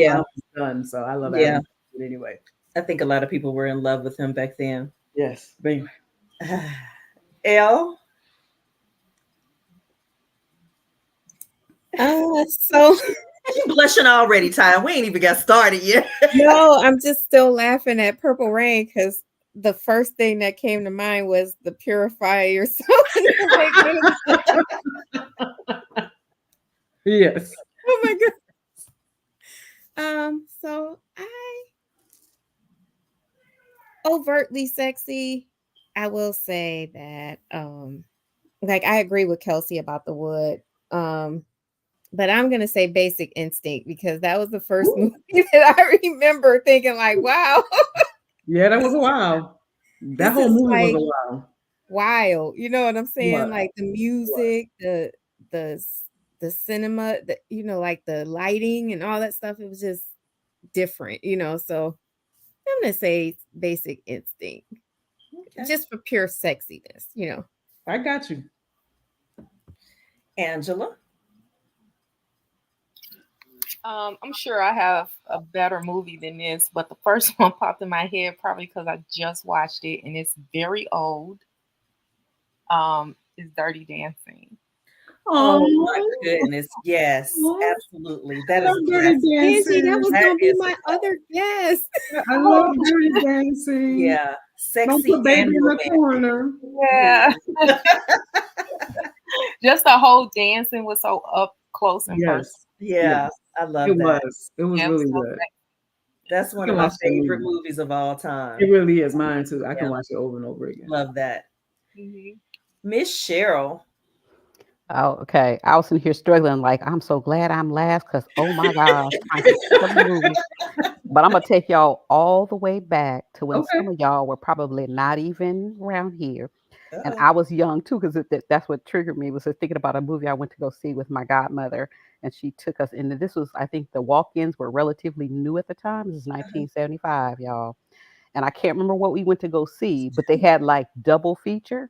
done. So I love Alan Payne anyway. I think a lot of people were in love with him back then. Yes, baby. Elle? So You blushing already, Ty. We ain't even got started yet. no, I'm just still laughing at Purple Rain because the first thing that came to mind was the purifier or something. Yes. Oh my god. So I overtly sexy. I will say that like I agree with Kelsey about The Wood. But I'm gonna say Basic Instinct because that was the first movie that I remember thinking like, wow. Yeah, that was a while. That whole movie was a while. Wild. You know what I'm saying? Like the music, the cinema, like the lighting and all that stuff. It was just different, so I'm gonna say Basic Instinct. Okay. Just for pure sexiness, I got you. Angela? I'm sure I have a better movie than this, but the first one popped in my head probably because I just watched it and it's very old. Is Dirty Dancing. Oh my goodness. Yes, absolutely. That is Dirty Dancing. That was gonna be my other guess. I love Dirty Dancing. Yeah. Sexy. Don't put baby in the corner. Yeah. Just the whole dancing was so up close and personal. Yeah, I love that. It was really good. That's one of my favorite movies of all time. It really is mine too. I can watch it over and over again. Love that. Miss Cheryl. Oh, okay. I was in here struggling, like, I'm so glad I'm last because, oh my gosh, but I'm going to take y'all all the way back to when some of y'all were probably not even around here. And I was young too, because that's what triggered me, was thinking about a movie I went to go see with my godmother. And she took us into, this was, I think the walk-ins were relatively new at the time. This is 1975, y'all. And I can't remember what we went to go see, but they had like double feature.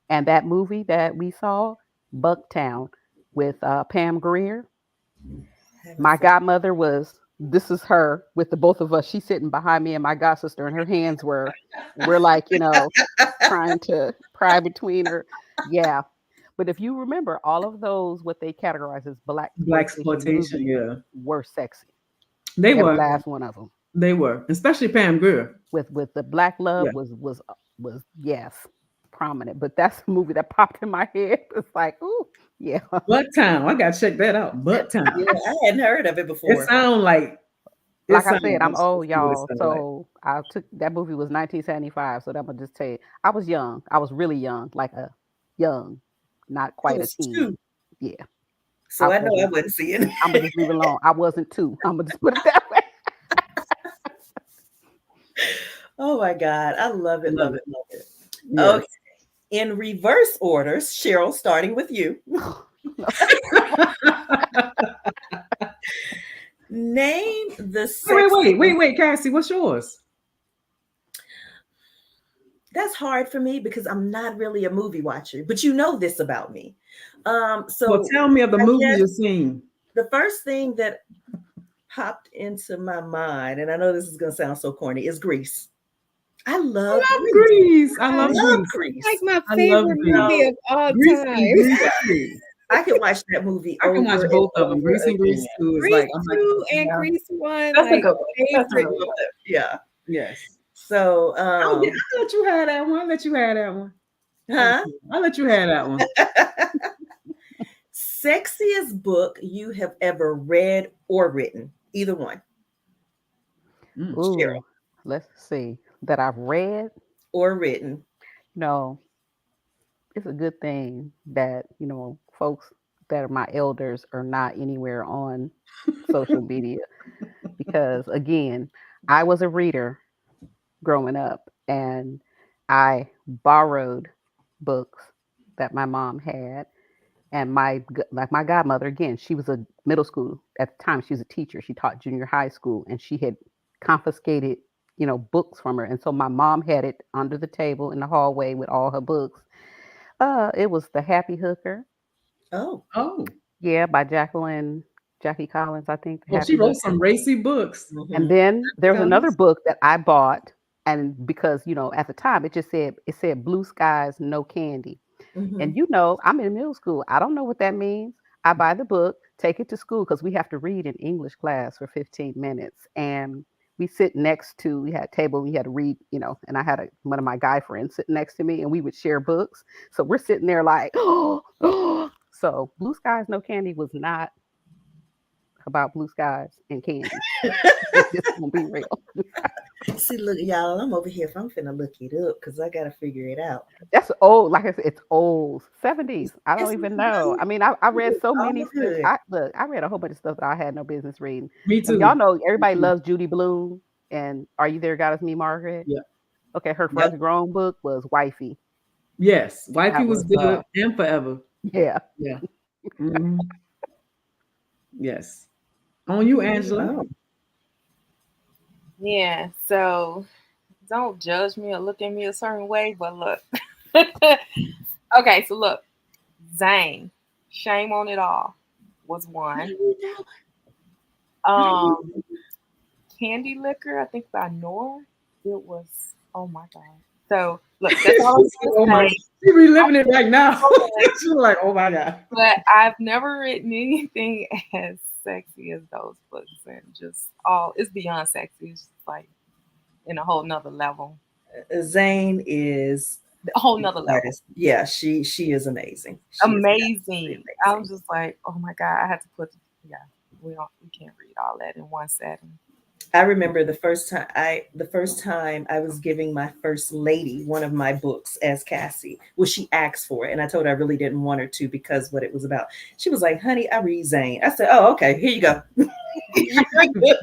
And that movie that we saw, Bucktown, with Pam Grier. My godmother this is her with the both of us. She's sitting behind me and my god sister, and her hands we're like, trying to pry between her. Yeah. But if you remember, all of those, what they categorize as black exploitation, were sexy. They were. Last one of them. They were, especially Pam Grier. With the black love was yes, prominent. But that's a movie that popped in my head. It's like, ooh, yeah. Bucktown. I gotta check that out. Bucktown. Yeah, I hadn't heard of it before. It sounds like. I said, I'm old, y'all. So I took that movie was 1975. So that would just tell you, I was young. I was really young, like a young, not quite a teen. 2. Yeah. So I know I wasn't seeing it. I'm gonna just leave it alone. I wasn't 2. I'm gonna just put it that way. Oh my God. I love it. Love it. Love it. Yes. Okay. In reverse orders, Cheryl, starting with you. Name the Wait, Cassie, what's yours? That's hard for me because I'm not really a movie watcher, but you know this about me. So Well, tell me of the I movie guess you've seen. the first thing that popped into my mind, and I know this is going to sound so corny, is Grease. I I love love Grease. Grease. I I love love Grease. Grease. Like my I love favorite Grease. movie of all Grease and time. Grease 2. I can watch that movie I can watch over and both of them. over Grease and Grease again. 2 is Grease like, I'm like, 2 and yeah, Grease 1, That's a like good one. That's a favorite. really good. Yeah. yes. So, Oh, yeah, I let you have that one. I let you have that one. huh? I let you have that one. Sexiest book you have ever read or written? Either one. Mm. Cheryl. Ooh, let's see. That I've read. Or written. No, it's a good thing that, folks that are my elders are not anywhere on social media because, again, I was a reader growing up and I borrowed books that my mom had. And like my godmother, again, she was a middle school at the time. She was a teacher. She taught junior high school, and she had confiscated, books from her. And so my mom had it under the table in the hallway with all her books. It was The Happy Hooker, Oh. Oh. yeah, by Jackie Collins, I think. The Well, she Happy wrote Hooker. some racy books. And Mm-hmm. then there's another Collins. book that I bought, and because at the time it said Blue Skies, No Candy. Mm-hmm. And I'm in middle school. I don't know what that means. I buy the book, take it to school because we have to read in English class for 15 minutes. And we had a table, we had to read, and I had one of my guy friends sit next to me and we would share books. So we're sitting there like, oh. So Blue Skies, No Candy was not about blue skies and candy. It's just gonna be real. See, look, y'all, I'm over here. If I'm finna look it up because I gotta figure it out. That's old. Like I said, it's old. 70s. I don't It's even know. I mean, I read so many. all good. I read a whole bunch of stuff that I had no business reading. Me And y'all too. know everybody loves Judy Blume and Are You There, God Is Me, Margaret? Yeah. Okay, her Yep. first grown book was Wifey. Yes. Wifey That was was good and forever. yeah. Yeah. Mhm. Yes. On you, Angela. Oh. Yeah, so don't judge me or look at me a certain way, but look. Okay, so look, Zane, Shame on It All was one. Um, Candy Liquor, I think by Nora. It was, oh my God. So look, that's all I'm Oh my, gonna say. she reliving it right now. Okay, She's like, oh my God. but I've never written anything as sexy as those books, and just it's beyond sexy. It's just like in a whole nother level. Zane is A whole the nother level. artist. Yeah, she is amazing. She is absolutely Amazing. I was amazing. just like, oh my God, I had to put, yeah, we can't read all that in one setting. I remember the first time I was giving my first lady one of my books as Cassie. Well, she asked for it, and I told her I really didn't want her to because what it was about. She was like, "Honey, I read Zane." I said, "Oh, okay. Here you go. You're good.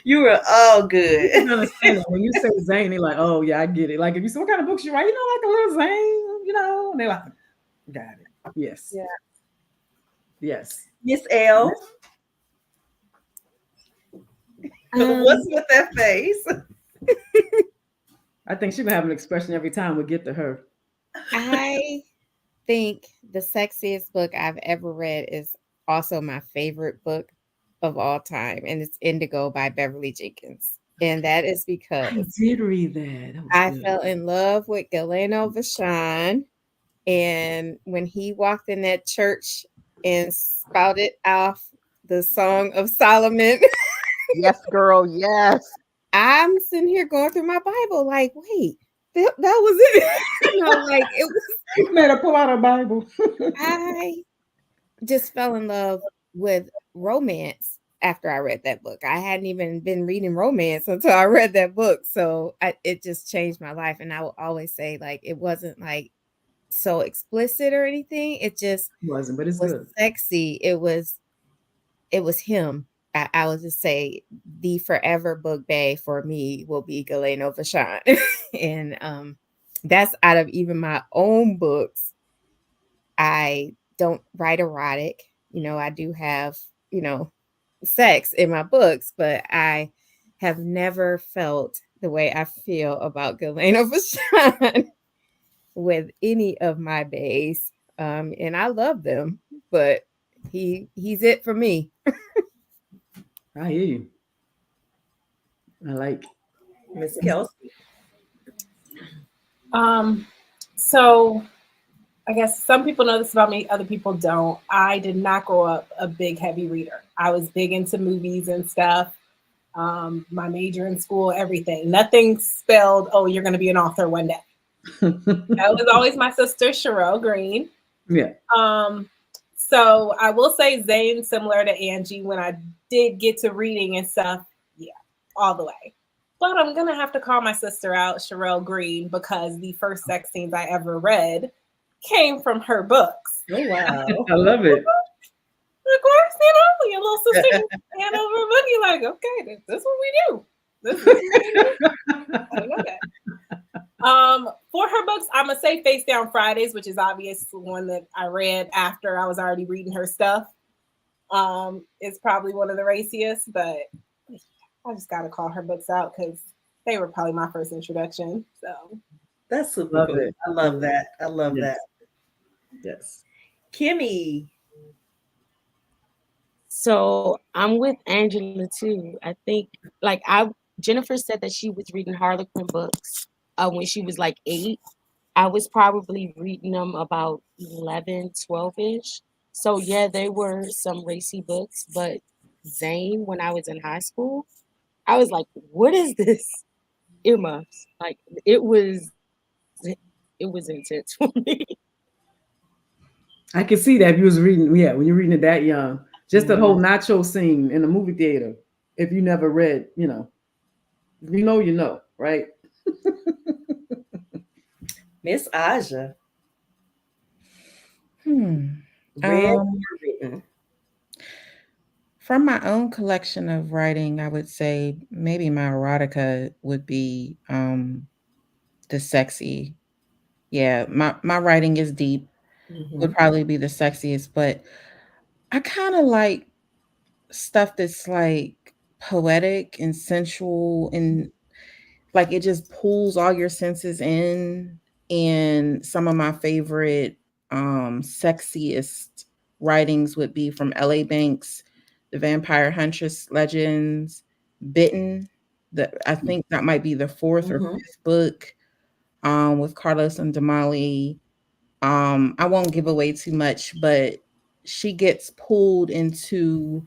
You were all You can good." understand that when you say Zane, they're like, oh yeah, I get it. Like if you say what kind of books you write, like a little Zane, and they're like, got it. Yes. Yeah. Yes. Miss L, Um, what's with that face? I think she's gonna have an expression every time we get to her. I think the sexiest book I've ever read is also my favorite book of all time, and it's Indigo by Beverly Jenkins. And that is I because did read that. That was I good. fell in love with Galeno Vachon. And when he walked in that church and spouted off the Song of Solomon, Yes, girl. Yes. I'm sitting here going through my Bible like, wait, that was it. Like it was. You made her pull out her Bible. I just fell in love with romance after I read that book. I hadn't even been reading romance until I read that book. So it just changed my life. And I will always say, like, it wasn't like so explicit or anything. It just Wasn't, but it's was good. sexy. It was him. I would just say the forever book bae for me will be Galeno Vachon. And that's out of even my own books. I don't write erotic. I do have, sex in my books, but I have never felt the way I feel about Galeno Vashon with any of my bays. And I love them, but he's it for me. I hear you. I like. Miss Kelsey. So I guess some people know this about me, other people don't. I did not grow up a big, heavy reader. I was big into movies and stuff. My major in school, everything. Nothing spelled, oh, you're going to be an author one day. That was always my sister, Sherelle Green. Yeah. So I will say Zane, similar to Angie, when I did get to reading and stuff, yeah, all the way. But I'm going to have to call my sister out, Sherelle Green, because the first sex scenes I ever read came from her books. Oh, wow. I love it. Of course, your little sister hand over a book, you're like, okay, this is what we do. This is what we do. I know that. For her books, I'm gonna say Face Down Fridays, which is obvious one that I read after I was already reading her stuff. It's probably one of the raciest, but I just gotta call her books out because they were probably my first introduction. So that's super Love cool. it. I love that. I love Yes. that. Yes. Kimmy. So I'm with Angela too. I think like Jennifer said that she was reading Harlequin books when she was like 8. I was probably reading them about 11, 12-ish. So yeah, they were some racy books, but Zane, when I was in high school, I was like, what is this? Earmuffs. Like it was intense for me. I can see that if you was reading, yeah, when you're reading it that young. Just the whole nacho scene in the movie theater. If you never read, you know, right? Miss Aja. Read or written? From my own collection of writing, I would say maybe my erotica would be the sexy. Yeah, my writing is deep. Would probably be the sexiest, but I kind of like stuff that's like poetic and sensual and like it just pulls all your senses in. And some of my favorite sexiest writings would be from L.A. Banks, The Vampire Huntress Legends, Bitten. I think that might be the 4th or 5th book with Carlos and Damali. I won't give away too much, but she gets pulled into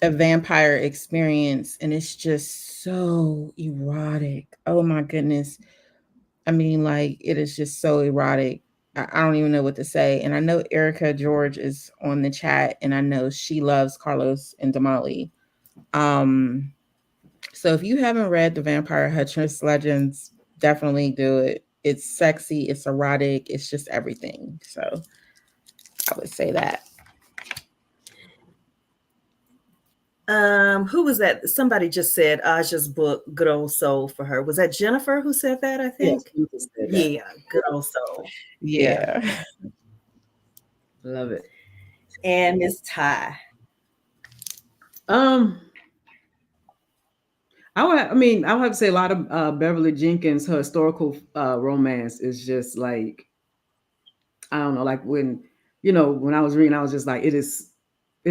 a vampire experience and it's just so erotic. Oh my goodness. I mean, like, it is just so erotic. I don't even know what to say. And I know Erica George is on the chat, and I know she loves Carlos and Damali. So if you haven't read The Vampire Huntress Legends, definitely do it. It's sexy, it's erotic, it's just everything. So I would say that. Who was that? Somebody just said Aja's book, Good Old Soul, for her. Was that Jennifer who said that? I think. Yes, Yeah, Good Old Soul. Yeah. Love it. And Miss Ty. I would have to say a lot of Beverly Jenkins, her historical romance is just like, I don't know, like when I was reading, I was just like, it's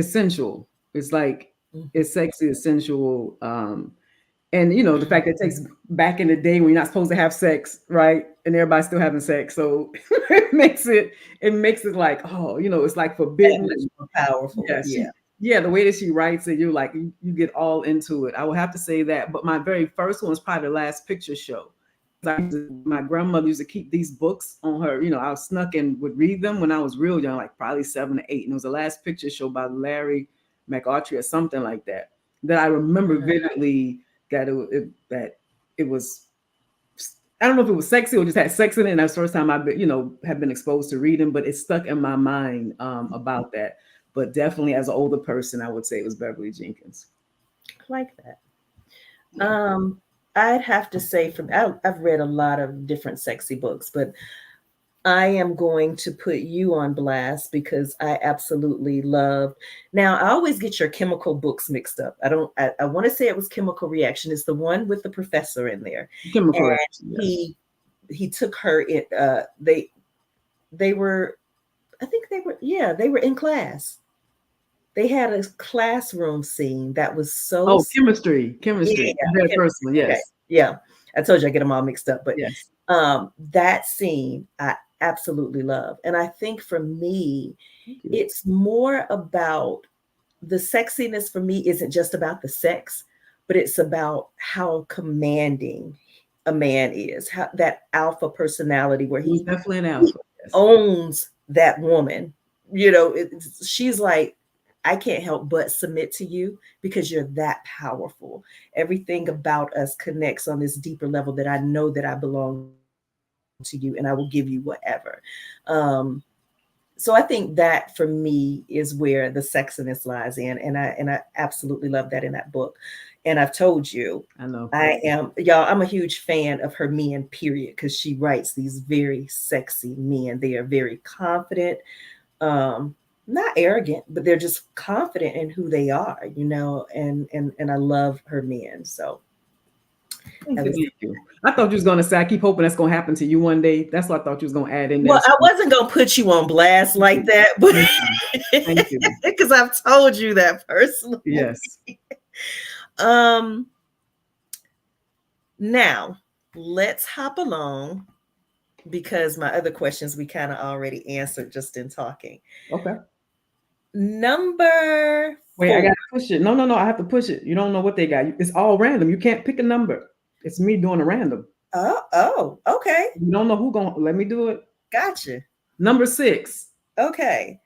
sensual. It's like it's sexy, it's sensual. And the fact that it takes back in the day when you're not supposed to have sex, right? And everybody's still having sex. So it makes it like, oh, it's like forbidden. Powerful. Yeah, the way that she writes it, you're like, you get all into it. I will have to say that. But my very first one was probably The Last Picture Show. My grandmother used to keep these books on her. I was snuck and would read them when I was real young, like probably 7 or 8. And it was The Last Picture Show by Larry McAutry or something like that. That I remember vividly that it was. I don't know if it was sexy or just had sex in it. And that's the first time I've been, have been exposed to reading, but it stuck in my mind about that. But definitely as an older person, I would say it was Beverly Jenkins. I like that. I'd have to say I've read a lot of different sexy books, but I am going to put you on blast because I absolutely love. Now, I always get your chemical books mixed up. I don't. I want to say it was Chemical Reaction. It's the one with the professor in there, Chemical and Reaction. Yes. he took her in. They were. I think they were. Yeah, they were in class. They had a classroom scene that was so. Oh, chemistry. Yeah, The very first one. okay, Yes. yeah. I told you I get them all mixed up, but Yes. that scene I absolutely love. And I think for me, Thank you. it's more about the sexiness for me isn't just about the sex, but it's about how commanding a man is, how that alpha personality where He was he definitely an alpha. Yes. owns that woman. She's like, I can't help but submit to you because you're that powerful. Everything about us connects on this deeper level that I know that I belong to you and I will give you whatever. So I think that for me is where the sexiness lies in, and I absolutely love that in that book. And I've told you, I know. I'm a huge fan of her men, period, because she writes these very sexy men. They are very confident, not arrogant, but they're just confident in who they are, and I love her men. So Thank you. I thought you was gonna say, I keep hoping that's gonna happen to you one day. That's what I thought you was gonna add in there. Well, I wasn't gonna put you on blast like that, but Thank you. because I've told you that personally. Yes. Now let's hop along because my other questions we kind of already answered just in talking. Okay. Number Wait, 4. I gotta push it. No, I have to push it. You don't know what they got. It's all random. You can't pick a number. It's me doing a random. Oh, okay. You don't know who gonna let me do it. Gotcha. Number 6. Okay.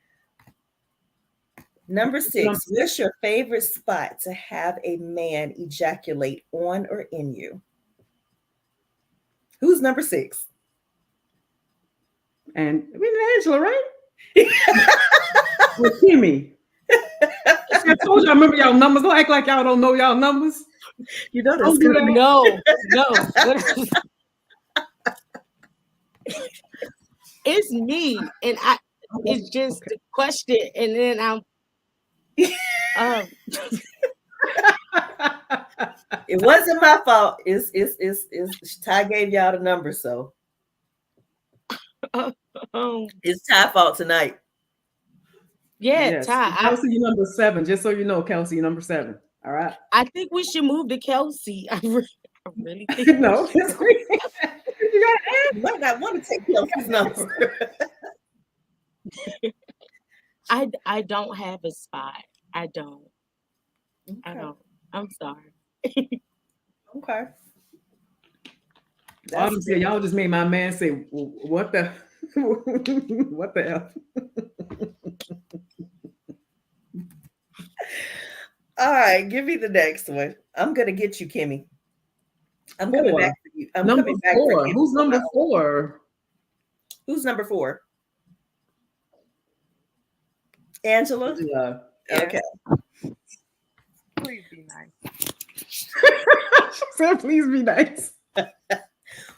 Number 6. What's your favorite spot to have a man ejaculate on or in you? Who's number 6? And I mean Angela, right? With Kimmy. I told you I remember y'all numbers. Don't act like y'all don't know y'all numbers. You know that's good. No. It's me, and it's just the question, and then I'm. It wasn't my fault. It's Ty gave y'all the number, so it's Ty's fault tonight. Yeah, yes. Ty. Kelsey, you number 7. Just so you know, Kelsey, you number 7. All right. I think we should move to Kelsey. I really think no. You might not want to take Kelsey's number. I don't have a spot. I don't. Okay. I don't. I'm sorry. Okay. Honestly, y'all just made my man say, "What the, what the F?" All right, give me the next one. I'm gonna get you, Kimmy. I'm coming back for you. Number 4. Who's number 4? Who's number 4? Angela? Yeah. Okay. Please be nice. She said, please be nice.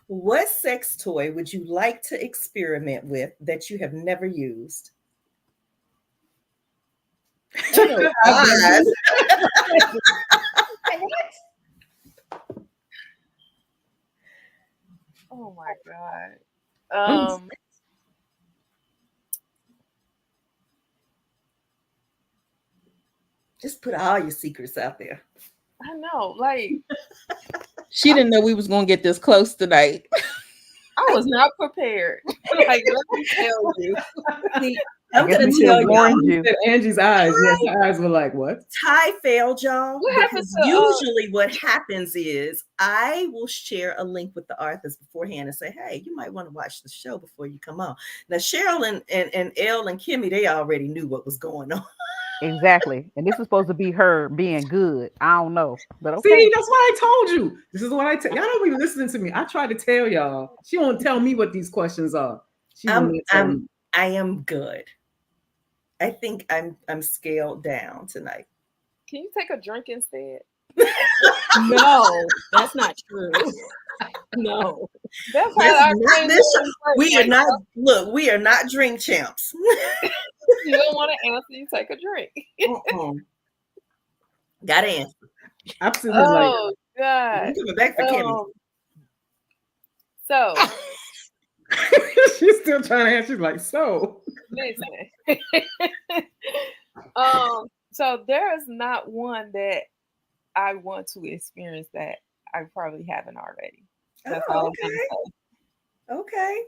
What sex toy would you like to experiment with that you have never used? Oh my God. Just put all your secrets out there. I know, like she didn't know we was gonna get this close tonight. I was not prepared. Like, let me tell you. See, I'm gonna tell you. Angie's eyes. Yes, her eyes were like, what? Ty failed y'all. What happens to, usually what happens is I will share a link with the authors beforehand and say, hey, you might want to watch the show before you come on. Now, Cheryl and Elle and Kimmy, they already knew what was going on. Exactly. And this is supposed to be her being good. I don't know. But okay. See, that's what I told you. This is what I tell y'all. Don't be listening to me. I try to tell y'all. She won't tell me what these questions are. I am good. I think I'm scaled down tonight. Can you take a drink instead? No, that's not true. No. That's This how is our not thing this. was first. We are Like, not. Look, we are not drink champs. you don't want to answer, you take a drink. Gotta answer. I'm sitting here like, Oh God. I'm coming back for Kimmy. So she's still trying to answer. She's like, so. listen. So there is not one that I want to experience that I probably haven't already. That's all I'm gonna say. Okay.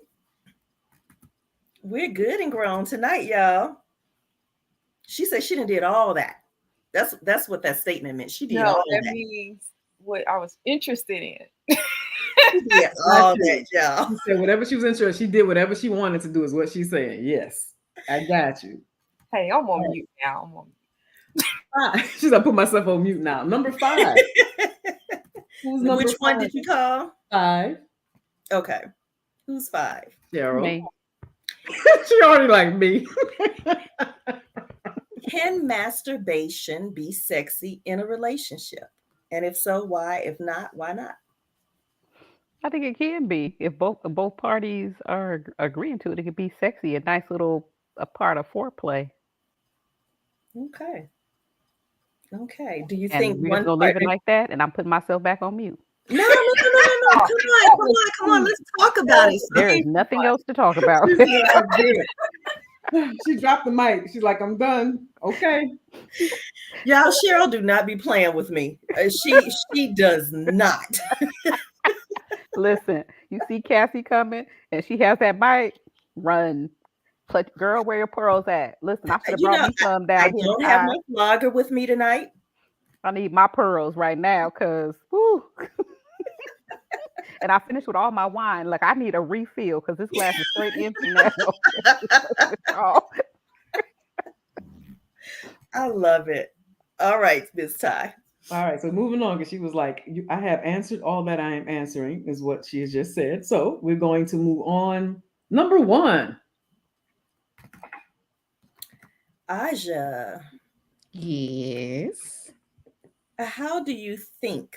We're good and grown tonight, y'all. She said she done did all that. That's what that statement meant. She did No, all that that. means what I was interested in. She did all that, y'all. She said whatever she was interested, she did whatever she wanted to do is what she's saying. Yes, I got you. Hey, I'm on mute now. I'm on mute. She's gonna put myself on mute now. Number 5. Who's number Which one 5? did you call? 5. Okay. Who's 5? Cheryl. Me. She already like me. Can masturbation be sexy in a relationship? And if so, why? If not, why not? I think it can be if both parties are agreeing to it. It could be sexy, a nice little a part of foreplay. Okay. Okay. Do you And think we're just one gonna leave it partner? like that. And I'm putting myself back on mute. No. Come on. Let's talk about it. There is nothing else to talk about. She said, I'm good. She dropped the mic. She's like, I'm done. Okay. Y'all, Cheryl do not be playing with me. She does not. Listen, you see Cassie coming, and she has that mic. Run, girl, where your pearls at? Listen, I should have brought me some down I here. don't have my flogger with me tonight. I need my pearls right now, cause woo. And I finished with all my wine. Like I need a refill because this glass is straight empty now. I love it. All right, Ms. Ty. All right, so moving on, because she was like, I have answered all that I am answering, is what she has just said. So we're going to move on. Number 1. Aja. Yes. How do you think,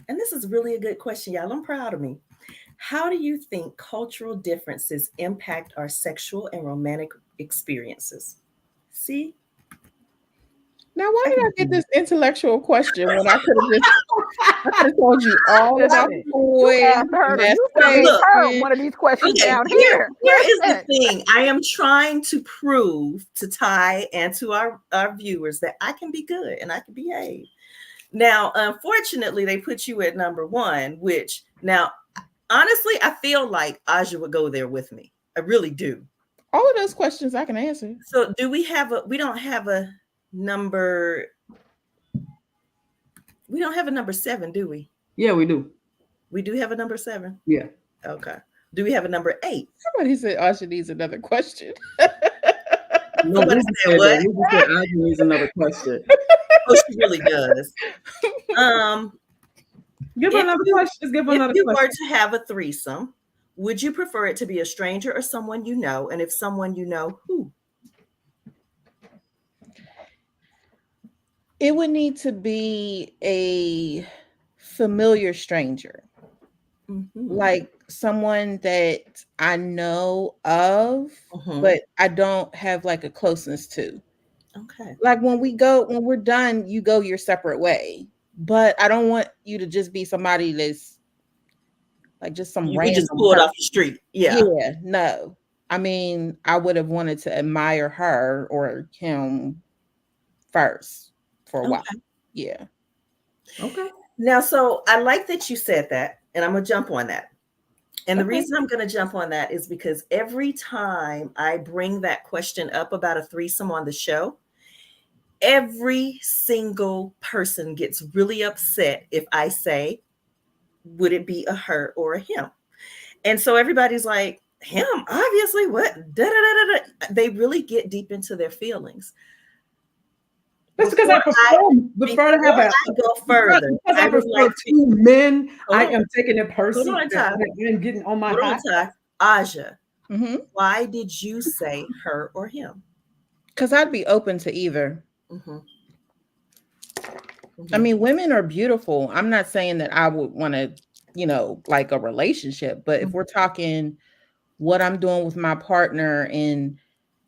and this is really a good question, y'all, I'm proud of me. How do you think cultural differences impact our sexual and romantic experiences? See? Now, why did I get this intellectual question when I could have told you all about boys? Look, one of these questions down here. Here is the thing. I am trying to prove to Ty and to our viewers that I can be good and I can behave. Now, unfortunately, they put you at number 1, which now, honestly, I feel like Aja would go there with me. I really do. All of those questions I can answer. So we don't have a number. We don't have a number 7, do we? Yeah, we do. We do have a number 7? Yeah. Okay. Do we have a number 8? Somebody said Asha needs another question. Somebody said what? He said Asha needs another question. Oh, she really does. Give her another question. Give her another question. If you were to have a threesome, would you prefer it to be a stranger or someone you know? And if someone you know, who? It would need to be a familiar stranger. Mm-hmm. Like someone that I know of, but I don't have like a closeness to. Okay. Like when we're done, you go your separate way. But I don't want you to just be somebody that's like just some random. You just pull it off the street. Yeah. Yeah. No. I mean, I would have wanted to admire her or him first for a while. Yeah. Okay. Now, so I like that you said that, and I'm going to jump on that. And the reason I'm going to jump on that is because every time I bring that question up about a threesome on the show, every single person gets really upset if I say, would it be a her or a him? And so everybody's like, him, obviously, what? They really get deep into their feelings. That's because I prefer to have go further. Because I prefer 2 men. I am taking it personally and getting on my high. Aja, why did you say her or him? Because I'd be open to either. I mean, women are beautiful. I'm not saying that I would want to, like a relationship. But if we're talking what I'm doing with my partner and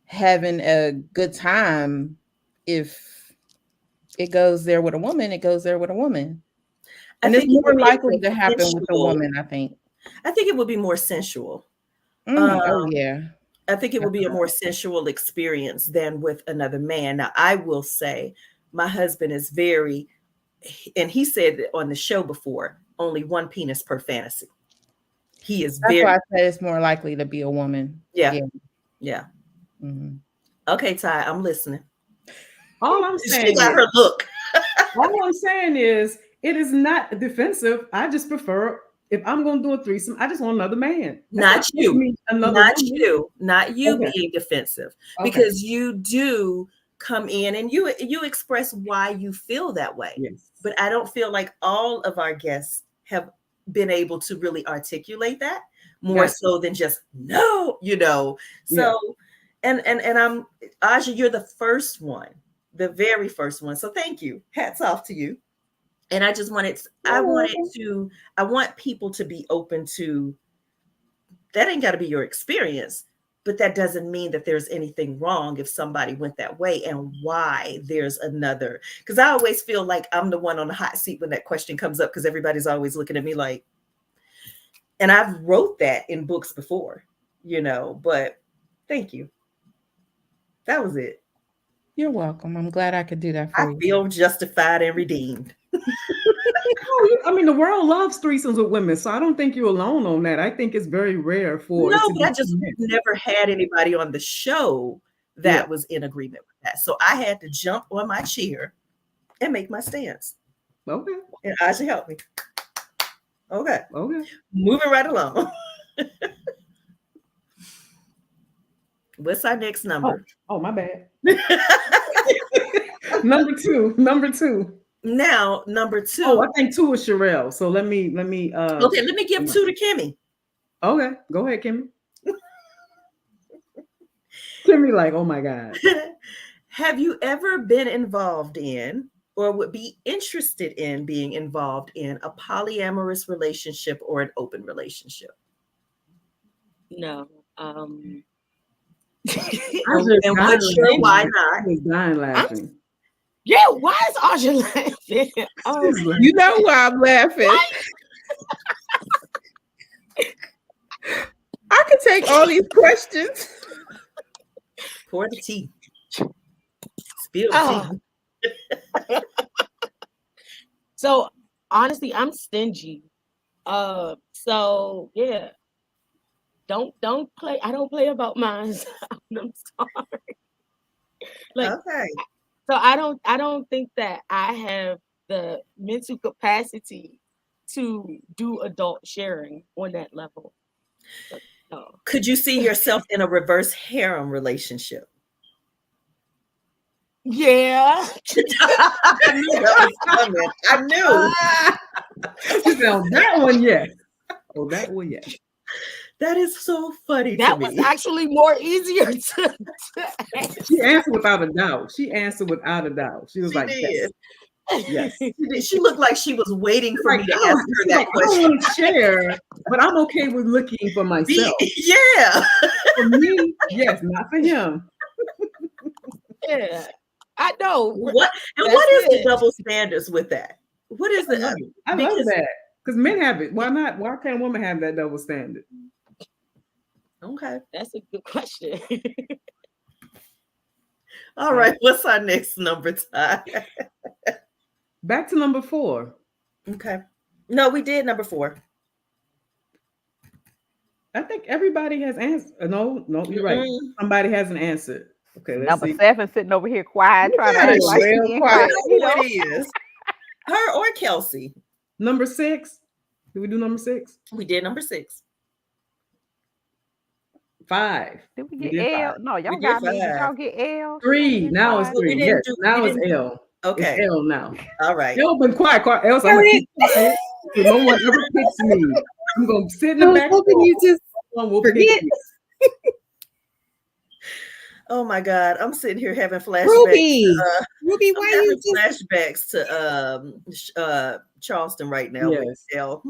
having a good time, if it goes there with a woman, it goes there with a woman. And it's more likely to happen with a woman, I think. I think it would be more sensual. Oh, yeah. I think it would be a more sensual experience than with another man. Now, I will say my husband is very, and he said that on the show before, only one penis per fantasy. He is That's why I say it's more likely to be a woman. Yeah. Mm-hmm. Okay, Ty, I'm listening. All I'm saying, she got her look. All I'm saying is, it is not defensive. I just prefer, if I'm going to do a threesome, I just want another man. Not you. Not woman. you. Not you being defensive. Because you do come in and you express why you feel that way. Yes. But I don't feel like all of our guests have been able to really articulate that more so than just no, So and I'm Aja, you're the first one, the very first one. So thank you. Hats off to you. And I just I want people to be open to that. Ain't got to be your experience, but that doesn't mean that there's anything wrong if somebody went that way and why there's another. Because I always feel like I'm the one on the hot seat when that question comes up because everybody's always looking at me like, and I've wrote that in books before, but thank you. That was it. You're welcome. I'm glad I could do that for you. I feel justified and redeemed. I mean, the world loves threesomes with women, so I don't think you're alone on that. I think it's very rare for. No, but I just never had anybody on the show that was in agreement with that. So I had to jump on my chair and make my stance. Okay. And Aja helped me. Okay. Okay. Moving right along. What's our next number? Oh my bad. Number two. Now, number 2. Oh, I think 2 is Sherelle. So let me okay, let me give 2 to Kimmy. Okay, go ahead, Kimmy. Kimmy, like, oh my God. Have you ever been involved in or would be interested in being involved in a polyamorous relationship or an open relationship? No. And what's your why not? I was dying laughing. Yeah, why is Aja laughing? Oh, you know why I'm laughing. I could take all these questions. Pour the tea. Spill the tea. So honestly, I'm stingy. So yeah. Don't play. I don't play about mine. I'm sorry. Okay. So I don't think that I have the mental capacity to do adult sharing on that level. But, no. Could you see yourself in a reverse harem relationship? Yeah. I knew that was coming. I knew. That one, yes. Oh, that one, yes. That is so funny. That was actually more easier to answer. She answered without a doubt. She was like, did. Yes. She looked like she was waiting for me to ask her that question. I don't want to share, but I'm okay with looking for myself. Yeah. For me, yes, not for him. Yeah. I know. What is the double standards with that? What is I love that. Because men have it. Why not? Why can't women have that double standard? Okay. That's a good question. All right. What's our next number, Ty? Back to number 4. Okay. No, we did number 4. I think everybody has answered. No, you're right. Somebody hasn't answered. Okay, let's number see. 7 sitting over here quiet, trying to act like real quiet. Who it is? Her or Kelsey? Number 6. Did we do number 6? We did number 6. 5. Did we get L? No, y'all got me. Did y'all get L? 3. Now it's 3. Yes, now it's L. Okay. It's L now. All right. L been quiet. Else I'm gonna keep quiet. So no one ever picks me. I'm gonna sit in the back. You just Someone will pick me. Oh my God, I'm sitting here having flashbacks. Ruby, Ruby, I'm why you having just flashbacks to Charleston right now. With Yes. Elle.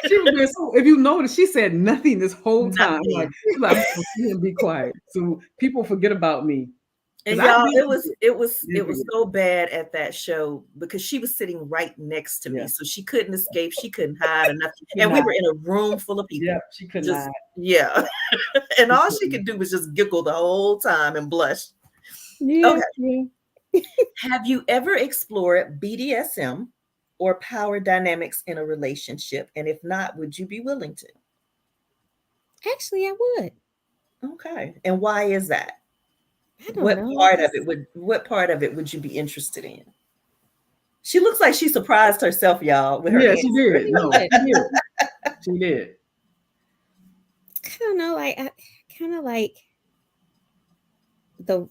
She was being so, if you notice, she said nothing this whole time. Nothing. Like, she's like, I'm supposed to be quiet. So people forget about me. And 'Cause I y'all, did it was forget. so bad at that show because she was sitting right next to me, Yeah. so she couldn't escape, she couldn't hide or nothing. Could And we not. were in a room full of people. Yeah, she could Just not. yeah. And all she couldn't. could do was just giggle the whole time and blush. yeah, Okay. yeah. Have you ever explored BDSM or power dynamics in a relationship? And if not, would you be willing to? Actually, I would. Okay. And why is that? I don't know. What part of it would you be interested in? She looks like she surprised herself, y'all, with her Yeah, answer. she did. No, she did. She did. I don't know. I kind of like the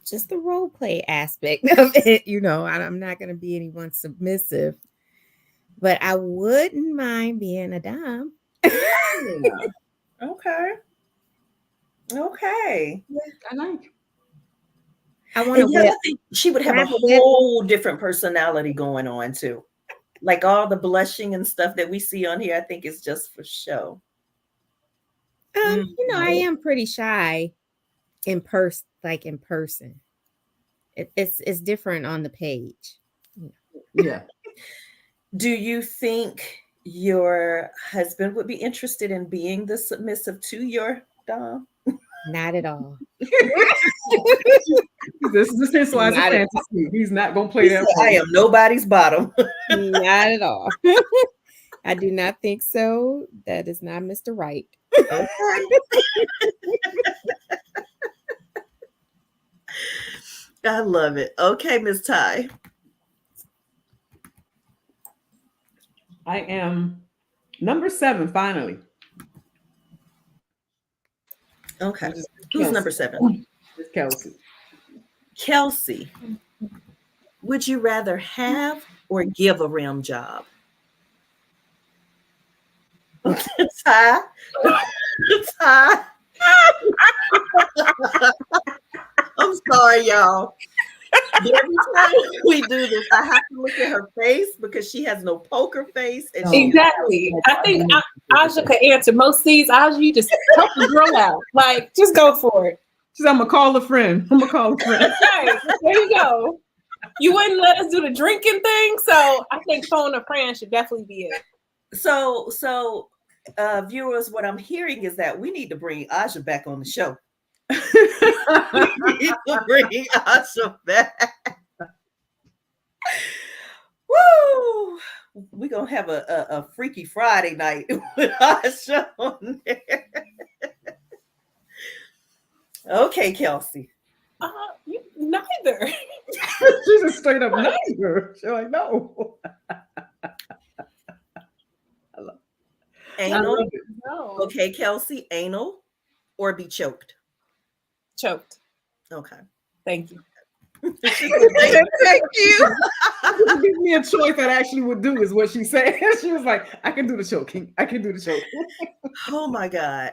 just the role play aspect of it. You know, I'm not going to be anyone submissive, but I wouldn't mind being a dom. Yeah. Okay. Okay. I like. I want to And yeah, whip. I think she would have Can I a have a whip? whole different personality going on too. Like all the blushing and stuff that we see on here, I think is just for show. You know, I am pretty shy in person. Like in person, it's different on the page. Yeah. Do you think your husband would be interested in being the submissive to your dom? Not at all. This is his wise Not at fantasy. He's not gonna play He that. said, I am nobody's bottom. Not at all. I do not think so. That is not Mr. Right. Okay. I love it. Okay, Ms. Ty. I am number 7, finally. Okay. Which is Who's Kelsey. number 7? It's Kelsey. Kelsey. Would you rather have or give a rim job? Ty. Ty. I'm sorry, y'all. But every time we do this, I have to look at her face because she has no poker face. And she Exactly. I think Aja could answer most of these. Aja, you just help the girl out. Like, just go for it. She said, I'm gonna call a friend. I'm gonna call a friend. Right. There you go. You wouldn't let us do the drinking thing, so I think phone a friend should definitely be it. So viewers, what I'm hearing is that we need to bring Aja back on the show. We need to bring Aja back. Woo! We're gonna have a Freaky Friday night with Aja on there. Okay, Kelsey. Neither. She's a straight up neither. She's like, no. Anal. No. Okay, Kelsey, anal or be choked? Choked. Okay. Thank you. Thank you. Give me a choice that I actually would do is what she said. She was like, I can do the choking. I can do the choking. Oh my God.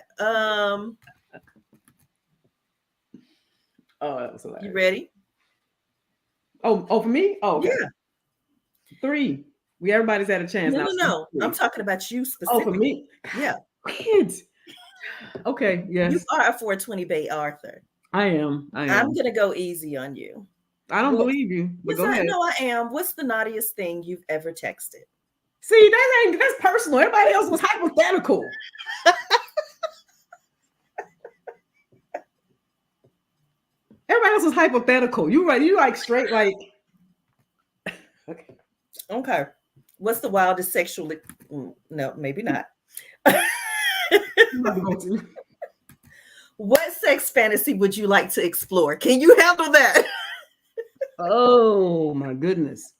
Oh, that was hilarious. You ready? Oh, for me? Oh, okay. Yeah. 3. Everybody's had a chance now. No. I'm talking about you specifically. Oh, for me? Yeah. Kids. Okay, yes. You are a 420 Bae Arthur. I am. I'm gonna go easy on you. I don't believe you, but go ahead. No, I am. What's the naughtiest thing you've ever texted? See, that's personal. Everybody else was hypothetical. Everybody else was hypothetical. You right? You like straight like. Okay. What's the wildest sexual? No, maybe not. What sex fantasy would you like to explore? Can you handle that? Oh my goodness.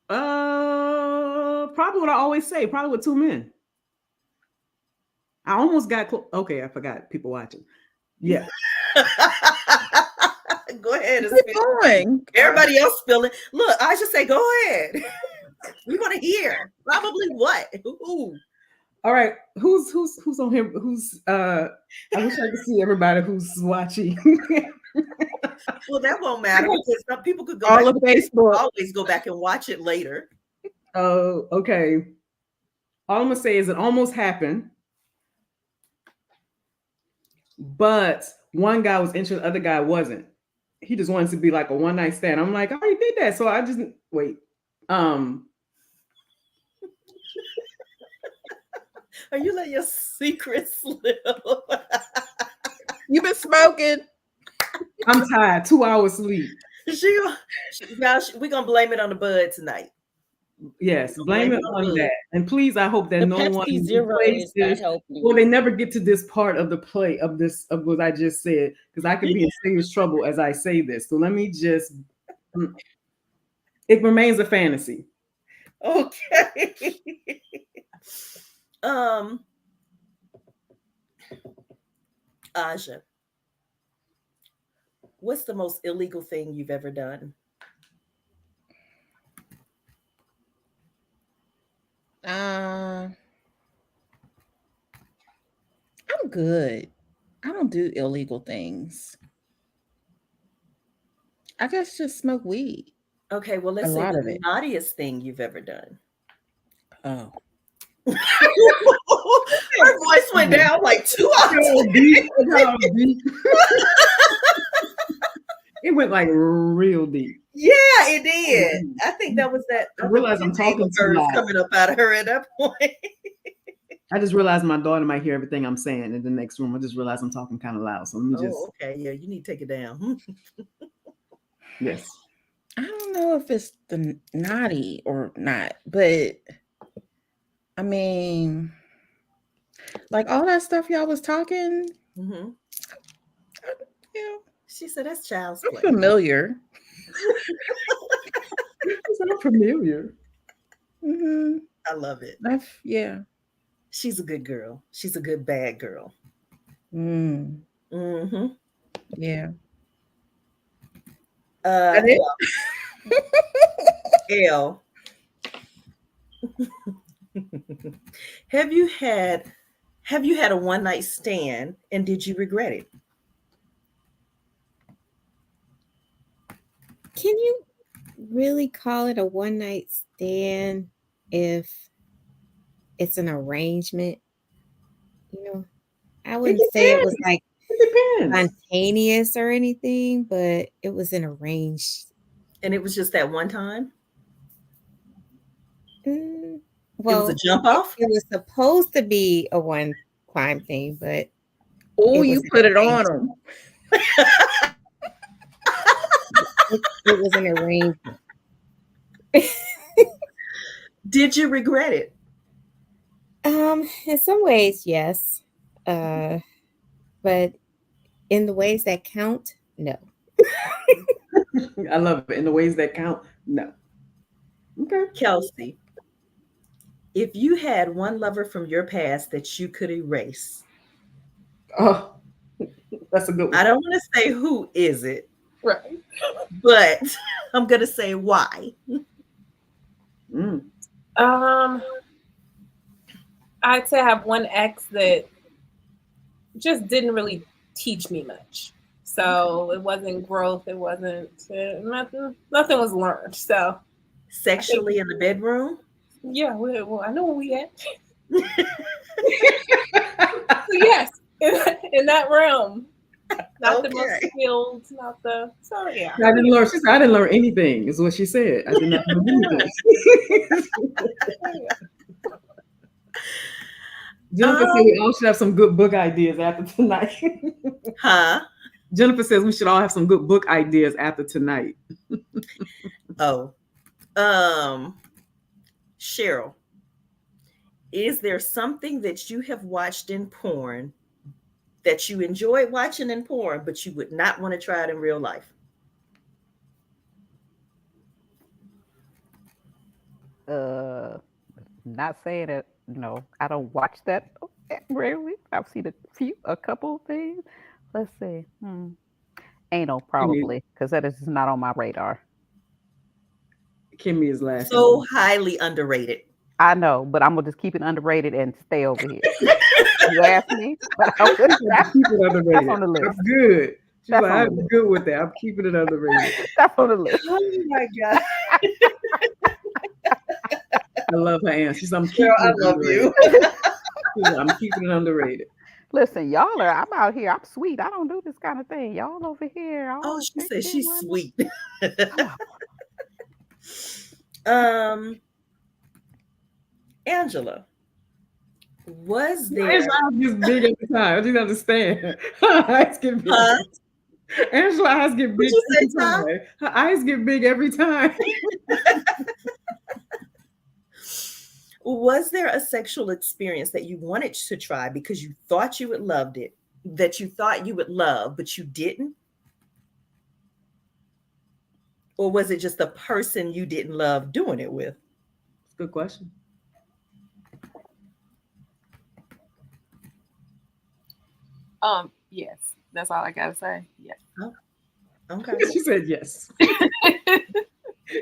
Probably what I always say. Probably with 2 men. I almost got okay. I forgot people watching. Yeah. Go ahead and Keep going. Everybody else spilling. Look, I should say, go ahead. We want to hear. Probably what? Ooh. All right, who's on here? Who's I wish I could see everybody who's watching. Well, that won't matter because some people could go back. All of Facebook. Always go back and watch it later. Oh, okay. All I'm gonna say is it almost happened, but one guy was interested, the other guy wasn't. He just wanted to be like a one night stand. I'm like, I already did that, so I just wait. Are you letting your secret slip? You've been smoking. I'm tired. 2 hours sleep. We're gonna blame it on the bud tonight. Yes, blame it on that. And please, I hope that The no one Pepsi Zero plays is not this. helping. Well, they never get to this part of the play of this of what I just said because I could be in serious trouble as I say this. So let me just. It remains a fantasy. Okay. Aja, what's the most illegal thing you've ever done? I'm good. I don't do illegal things. I guess just smoke weed. Okay, well, let's A say lot of the it. naughtiest thing you've ever done. Oh. Her voice went down like 2 octaves. It went like real deep. Yeah, it did. I think that was that. I realize I'm talking too loud. Coming up out of her at that point. I just realized my daughter might hear everything I'm saying in the next room. I just realized I'm talking kind of loud. So let me just. Oh, okay. Yeah, you need to take it down. Yes. I don't know if it's the naughty or not, but I mean, like all that stuff y'all was talking. Mm-hmm. Yeah, she said that's child's I'm play. familiar. It's not familiar. Mm-hmm. I love it. Yeah. She's a good girl. She's a good bad girl. Mm. Mm-hmm. Yeah. L. Have you had a one night stand and did you regret it? Can you really call it a one night stand if it's an arrangement? You know, I wouldn't say it was like spontaneous or anything, but it was an arranged. And it was just that one time? Well, it was a jump off? It was supposed to be a one-time thing, but oh, you put it on them. It was an arrangement. Did you regret it? In some ways, yes. But in the ways that count, no. I love it. In the ways that count, no. Okay. Kelsey, if you had one lover from your past that you could erase. Oh, that's a good one. I don't want to say who is it. Right. But I'm going to say why. I'd say I have one ex that just didn't really teach me much. So it wasn't growth. It wasn't nothing. Nothing was learned. So sexually in the bedroom. Yeah, well, I know where we at. So yes, in that realm, not the most skilled, not the. So yeah. I didn't learn. She said, I didn't learn anything. Is what she said. I did not learn anything. Jennifer said we all should have some good book ideas after tonight. Huh? Jennifer says we should all have some good book ideas after tonight. Cheryl, is there something that you have watched in porn that you enjoyed watching in porn, but you would not want to try it in real life? Not saying it, I don't watch that rarely. I've seen a couple things. Let's see. Anal, probably, because that is not on my radar. Kimmy is laughing. So highly underrated. I know, but I'm gonna just keep it underrated and stay over here. You asked me, but Keep it that's underrated. on the list. I'm good. She's That's like, on the I'm list. good with that. I'm keeping it underrated. That's on the list. Oh my God. I love her answer. She's I'm Girl, keeping I it love underrated. you. She's like, I'm keeping it underrated. Listen, y'all are. I'm out here. I'm sweet. I don't do this kind of thing. Y'all over here. Oh, Oh, she take said it she's one. sweet. Oh, um, Angela, was Angela's there eyes get big every time. I didn't understand. Her eyes get big. huh? Angela's eyes get What'd big you say, every Tom? time. Her eyes get big every time. Was there a sexual experience that you wanted to try because you thought you would loved it, that you thought you would love, but you didn't? Or was it just the person you didn't love doing it with? Good question. Yes. That's all I gotta say. Yes. Oh, okay. She said yes.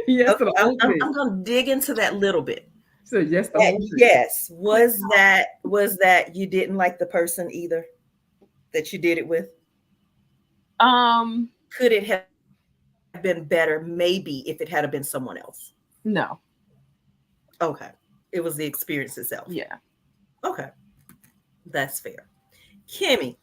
Yes to Okay, the whole thing. I'm going to dig into that little bit. She said yes to the That whole thing. yes, was that you didn't like the person either that you did it with? Um, Could it have been better maybe if it had been someone else? no. Okay. It was the experience itself. Yeah. Okay. That's fair. Kimmy,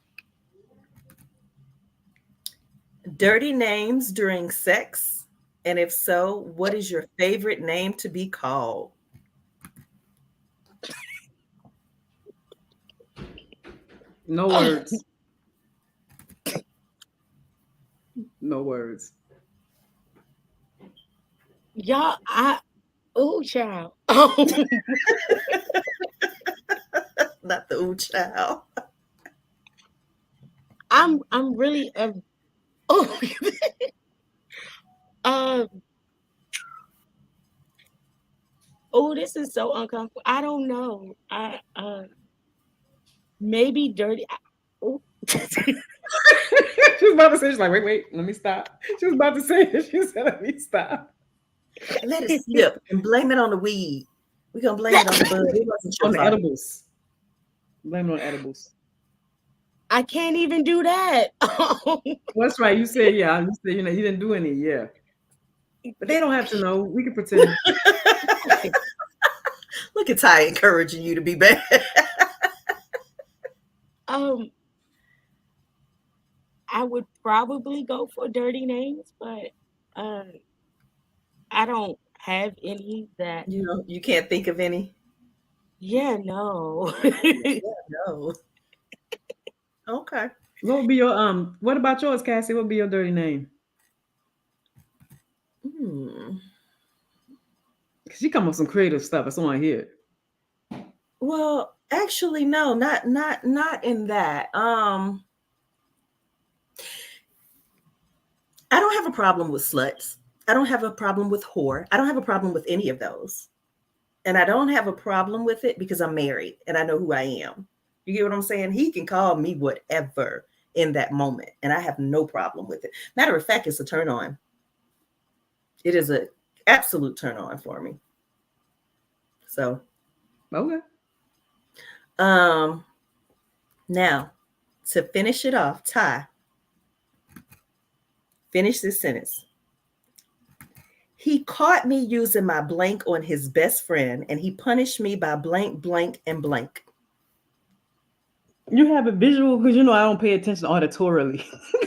dirty names during sex? And if so, what is your favorite name to be called? No words. No words. Y'all, child. Not the ooh child. I'm really oh um this is so uncomfortable. I don't know. I maybe dirty. Oh. She was about to say, she's like, wait, let me stop. She was about to say it. She said, let me stop. Let it slip and blame it on the weed. We're going to blame it on the bud. It wasn't your On the fault. edibles. Blame it on edibles. I can't even do that. Well, that's right. You said, yeah. You said, you didn't do any, yeah. But they don't have to know. We can pretend. Look at Ty encouraging you to be bad. I would probably go for dirty names, but I don't have any that. You can't think of any? Yeah, no. Yeah, no. Okay. What would be your what about yours, Cassie? What would be your dirty name? Cause she come up with some creative stuff. I just want to hear it. Well, actually, no, not in that. I don't have a problem with sluts. I don't have a problem with whore. I don't have a problem with any of those. And I don't have a problem with it because I'm married and I know who I am. You get what I'm saying? He can call me whatever in that moment, and I have no problem with it. Matter of fact, it's a turn on. It is an absolute turn on for me. So, okay. Now to finish it off, Ty, finish this sentence. He caught me using my blank on his best friend, and he punished me by blank, blank, and blank. You have a visual because I don't pay attention auditorily.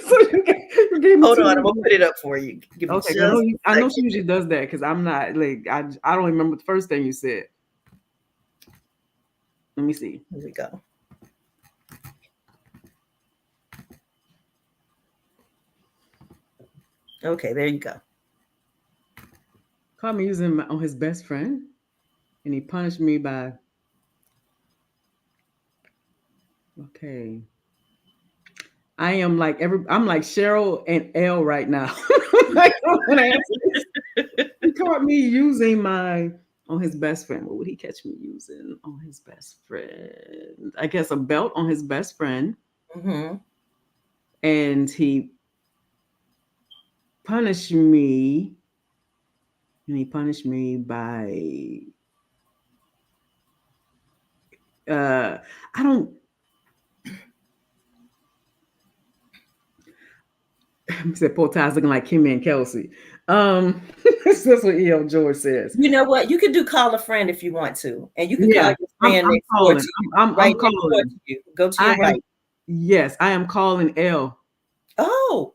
So you gave me Hold on, many I'm gonna put it up for you. Give me okay, just I know she usually does that because I'm not like I don't remember the first thing you said. Let me see. Here we go. Okay, there you go. Caught me using on his best friend, and he punished me by. Okay. I'm like Cheryl and Elle right now. Like, he caught me using on his best friend. What would he catch me using on his best friend? I guess a belt on his best friend. Mm-hmm. And he punished me. And he punished me by I don't. He said poor Ty's looking like Kimmy and Kelsey. That's what E.L. George says. You know what? You can do call a friend if you want to, and you can call Yeah, your friend I'm next door calling. to you, I'm right next door calling. to you. Go to I your am. right. Yes, I am calling L. Oh,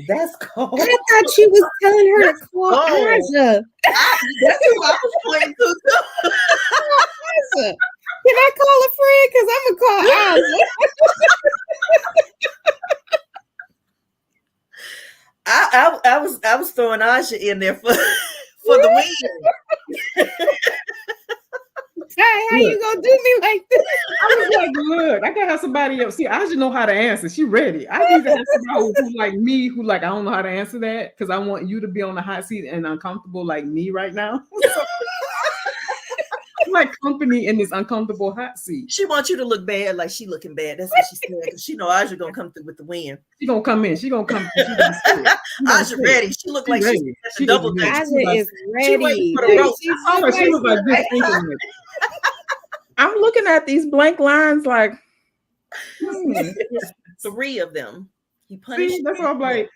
that's cold. I thought she was telling her to That's call cold. Aja. That's who I was pointing to too. Aja. Can I call a friend? Because I'm going to call Aja. I was throwing Aja in there for the win. Hey, how you going to do me like this? I was like, look, I gotta have somebody else. See, I just know how to answer. She ready. I need to have somebody who like me, who like I don't know how to answer that because I want you to be on the hot seat and uncomfortable like me right now. So, like company in this uncomfortable hot seat. She wants you to look bad, like she looking bad. That's what she said, because she know Aja gonna come through with the win. She gonna come in. She gonna come. She gonna Aja ready. She look like she's at the double dutch. Aja is She waiting ready. for the rope. She was like this thinking like, I'm looking at these blank lines like, Three of them. He punished. see, that's what I'm like.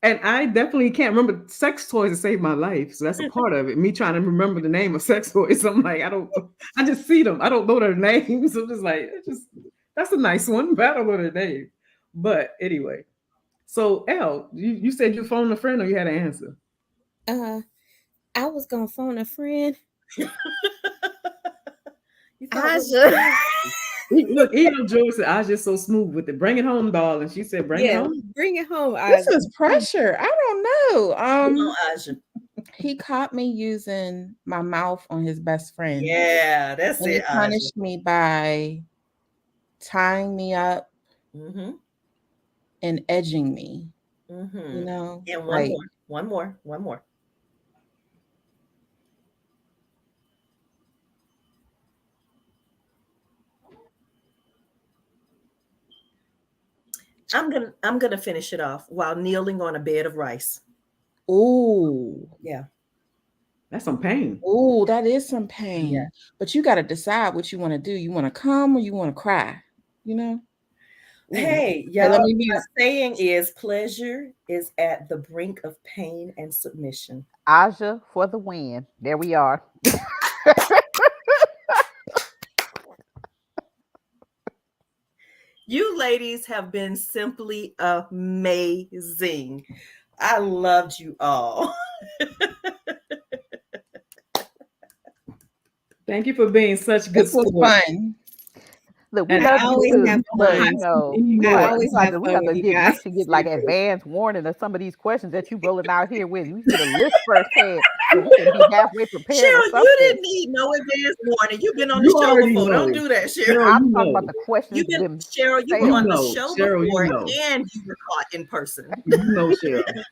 And I definitely can't remember sex toys to save my life. So that's a part of it. Me trying to remember the name of sex toys. I'm like, I just see them. I don't know their names. I'm just like, that's a nice one, but I don't know their name. But anyway. So Elle, you said you phoned a friend or you had an answer? I was going to phone a friend. Aja. Look, E.L. George said, I was just so smooth with it. Bring it home, darling. She said, bring it home. Bring it home. this is pressure. I don't know. Come on, Aja. He caught me using my mouth on his best friend. Yeah, that's and it. He punished me by tying me up and edging me. You know, and one more. I'm gonna finish it off while kneeling on a bed of rice. Ooh. Yeah. That's some pain. Ooh, that is some pain. Yeah. But you got to decide what you want to do. You want to come or you want to cry, you know? Hey, y'all, my saying is pleasure is at the brink of pain and submission. Aja for the win. There we are. You ladies have been simply amazing. I loved you all. Thank you for being such good sport. sport. Fun. Look, we love you too, but you know, I always have fun with you guys. we should get like advance warning of some of these questions that you rolling out here with. We should get a list firsthand so we can be halfway prepared. Cheryl, you didn't need no advance warning. You've been on the show before. Don't do that, Cheryl. I'm talking about the questions. Cheryl, you were on the show before, and you were caught in person. You know, Cheryl.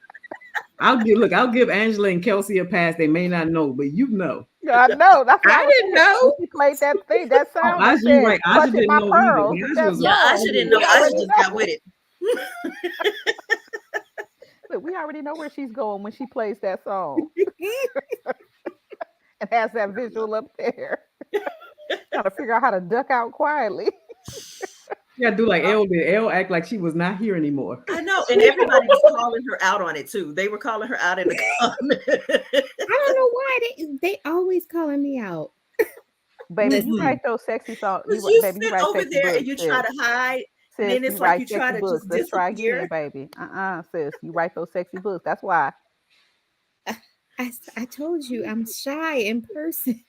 I'll give Angela and Kelsey a pass. They may not know, but you know. I know. That's why I didn't know. She played that thing, that sound. Aja, you're right. Aja didn't know pearls. either. Aja didn't know. Aja just got with it. Look, we already know where she's going when she plays that song. And has that visual up there. Trying to figure out how to duck out quietly. Yeah, do like Elle did. Elle act like she was not here anymore. I know, and everybody was calling her out on it too. They were calling her out in the comments. I don't know why they always calling me out. Baby, you write those sexy songs. You sit over there and you try to hide. Sis, then it's like you try to books. just Let's try disappear. again, baby. Sis, you write those sexy books. That's why. I told you I'm shy in person.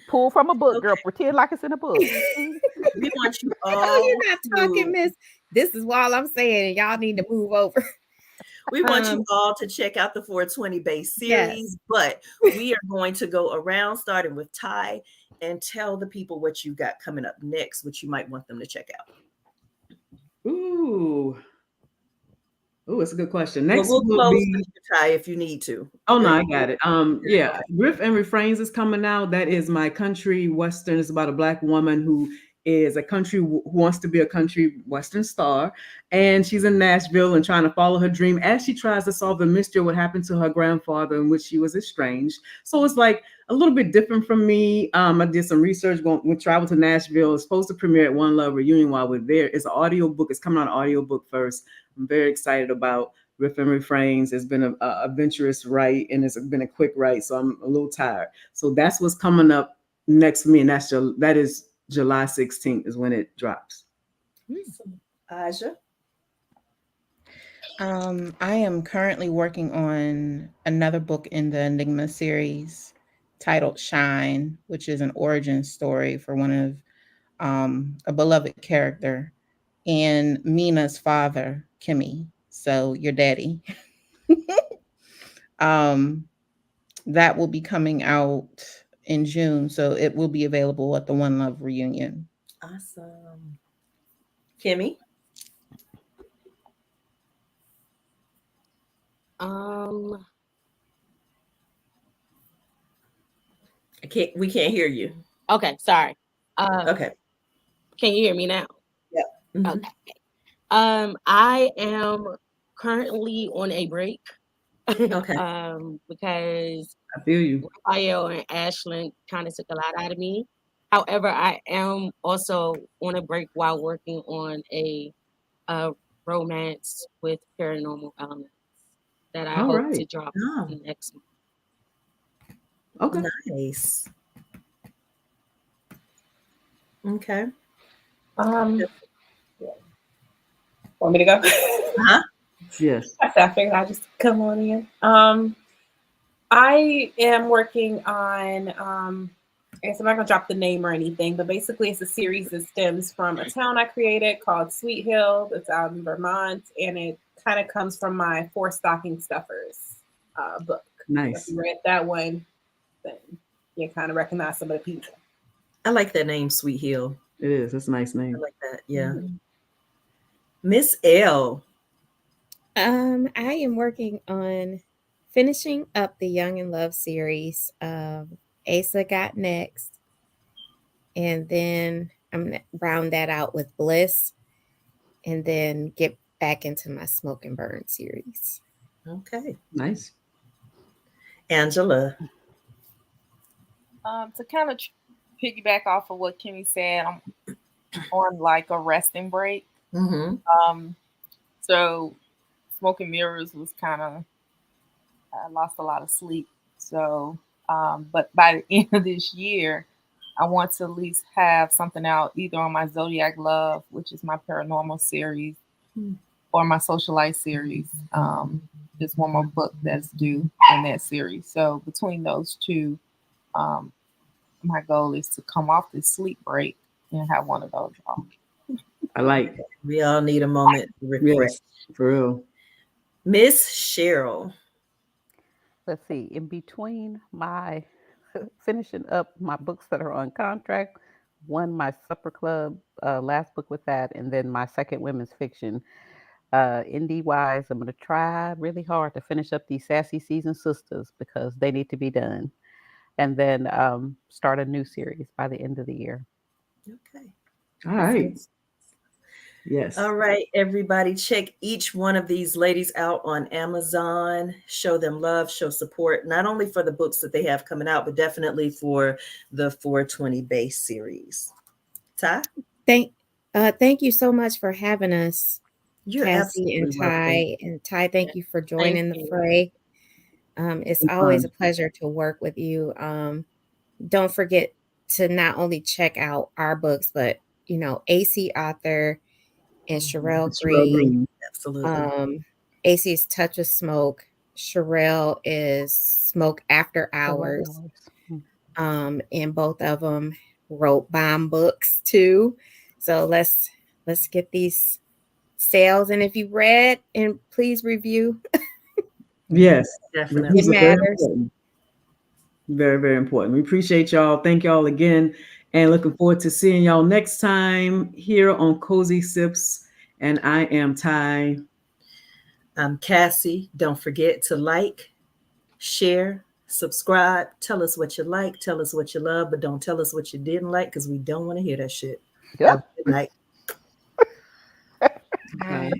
Pull from a book, girl. Pretend like it's in a book. We want you all. No, you're not talking, miss. This is all I'm saying, and y'all need to move over. We want you all to check out the 420 Bae series, but we are going to go around starting with Ty and tell the people what you got coming up next, which you might want them to check out. Ooh, it's a good question. Next we'll will close be Ty if you need to. Oh no, I got it. Yeah, Riff and Refrains is coming out. That is my country western. It's about a Black woman who is who wants to be a country western star, and she's in Nashville and trying to follow her dream as she tries to solve the mystery of what happened to her grandfather, in which she was estranged. So it's like a little bit different from me. I did some research, went travel to Nashville. It's supposed to premiere at One Love Reunion while we're there. It's an audio book. It's coming out an audio book first. I'm very excited about Riff and Refrains. It's been a adventurous write, and it's been a quick write, so I'm a little tired. So that's what's coming up next for me, and that is July 16th is when it drops. Aja? I am currently working on another book in the Enigma series titled Shine, which is an origin story for one of a beloved character and Mina's father, Kimmy. So your daddy. That will be coming out in June. So it will be available at the One Love reunion. Awesome. Kimmy? We can't hear you. Okay, sorry. Okay. Can you hear me now? Yep. Mm-hmm. Okay. I am currently on a break. Okay. Because I feel you. Raphael and Ashland kind of took a lot out of me. However, I am also on a break while working on a romance with paranormal elements that I hope to drop next month. Okay. Nice. Okay. Want me to go? Uh-huh. Yes. I figured I'd just come on in. I am working on, I guess I'm not going to drop the name or anything, but basically it's a series that stems from a town I created called Sweet Hill. It's out in Vermont, and it kind of comes from my Four Stocking Stuffers book. Nice. So if you read that one, then you kind of recognize some of the people. I like that name, Sweet Hill. It is. That's a nice name. I like that. Yeah. Miss L. I am working on finishing up the Young in Love series. Asa got next. And then I'm going to round that out with Bliss. And then get back into my Smoke and Burn series. Okay. Nice. Angela. To kind of piggyback off of what Kimmy said, I'm on like a resting break. Mm-hmm. So Smoke and Mirrors was kind of, I lost a lot of sleep. So, but by the end of this year, I want to at least have something out either on my Zodiac Love, which is my paranormal series, or my Socialite series. There's one more book that's due in that series. So between those two, my goal is to come off this sleep break and have one of those off. I like. We all need a moment to refresh. Yes, for real. Miss Cheryl. Let's see. In between my finishing up my books that are on contract, my Supper Club last book with that, and then my second women's fiction. Indie wise, I'm going to try really hard to finish up these Sassy Season Sisters because they need to be done, and then start a new series by the end of the year. Okay. All right. Yes. All right, everybody, check each one of these ladies out on Amazon. Show them love, show support, not only for the books that they have coming out, but definitely for the 420 Bae series. Ty? Thank you so much for having us, You're Cassie and Ty. welcome. And Ty, thank you for joining the fray. It's always a pleasure to work with you. Don't forget to not only check out our books, but AC author and Sherelle Green. Absolutely. AC's Touch of Smoke. Sherelle is Smoke After Hours. And both of them wrote bomb books too. So let's get these sales. And if you read, and please review. Yes, definitely. It matters. Very, very important. We appreciate y'all. Thank y'all again. And looking forward to seeing y'all next time here on Cozy Sips. And I am Ty. I'm Cassie. Don't forget to like, share, subscribe. Tell us what you like. Tell us what you love. But don't tell us what you didn't like because we don't want to hear that shit. Yeah. Have a good night. Bye.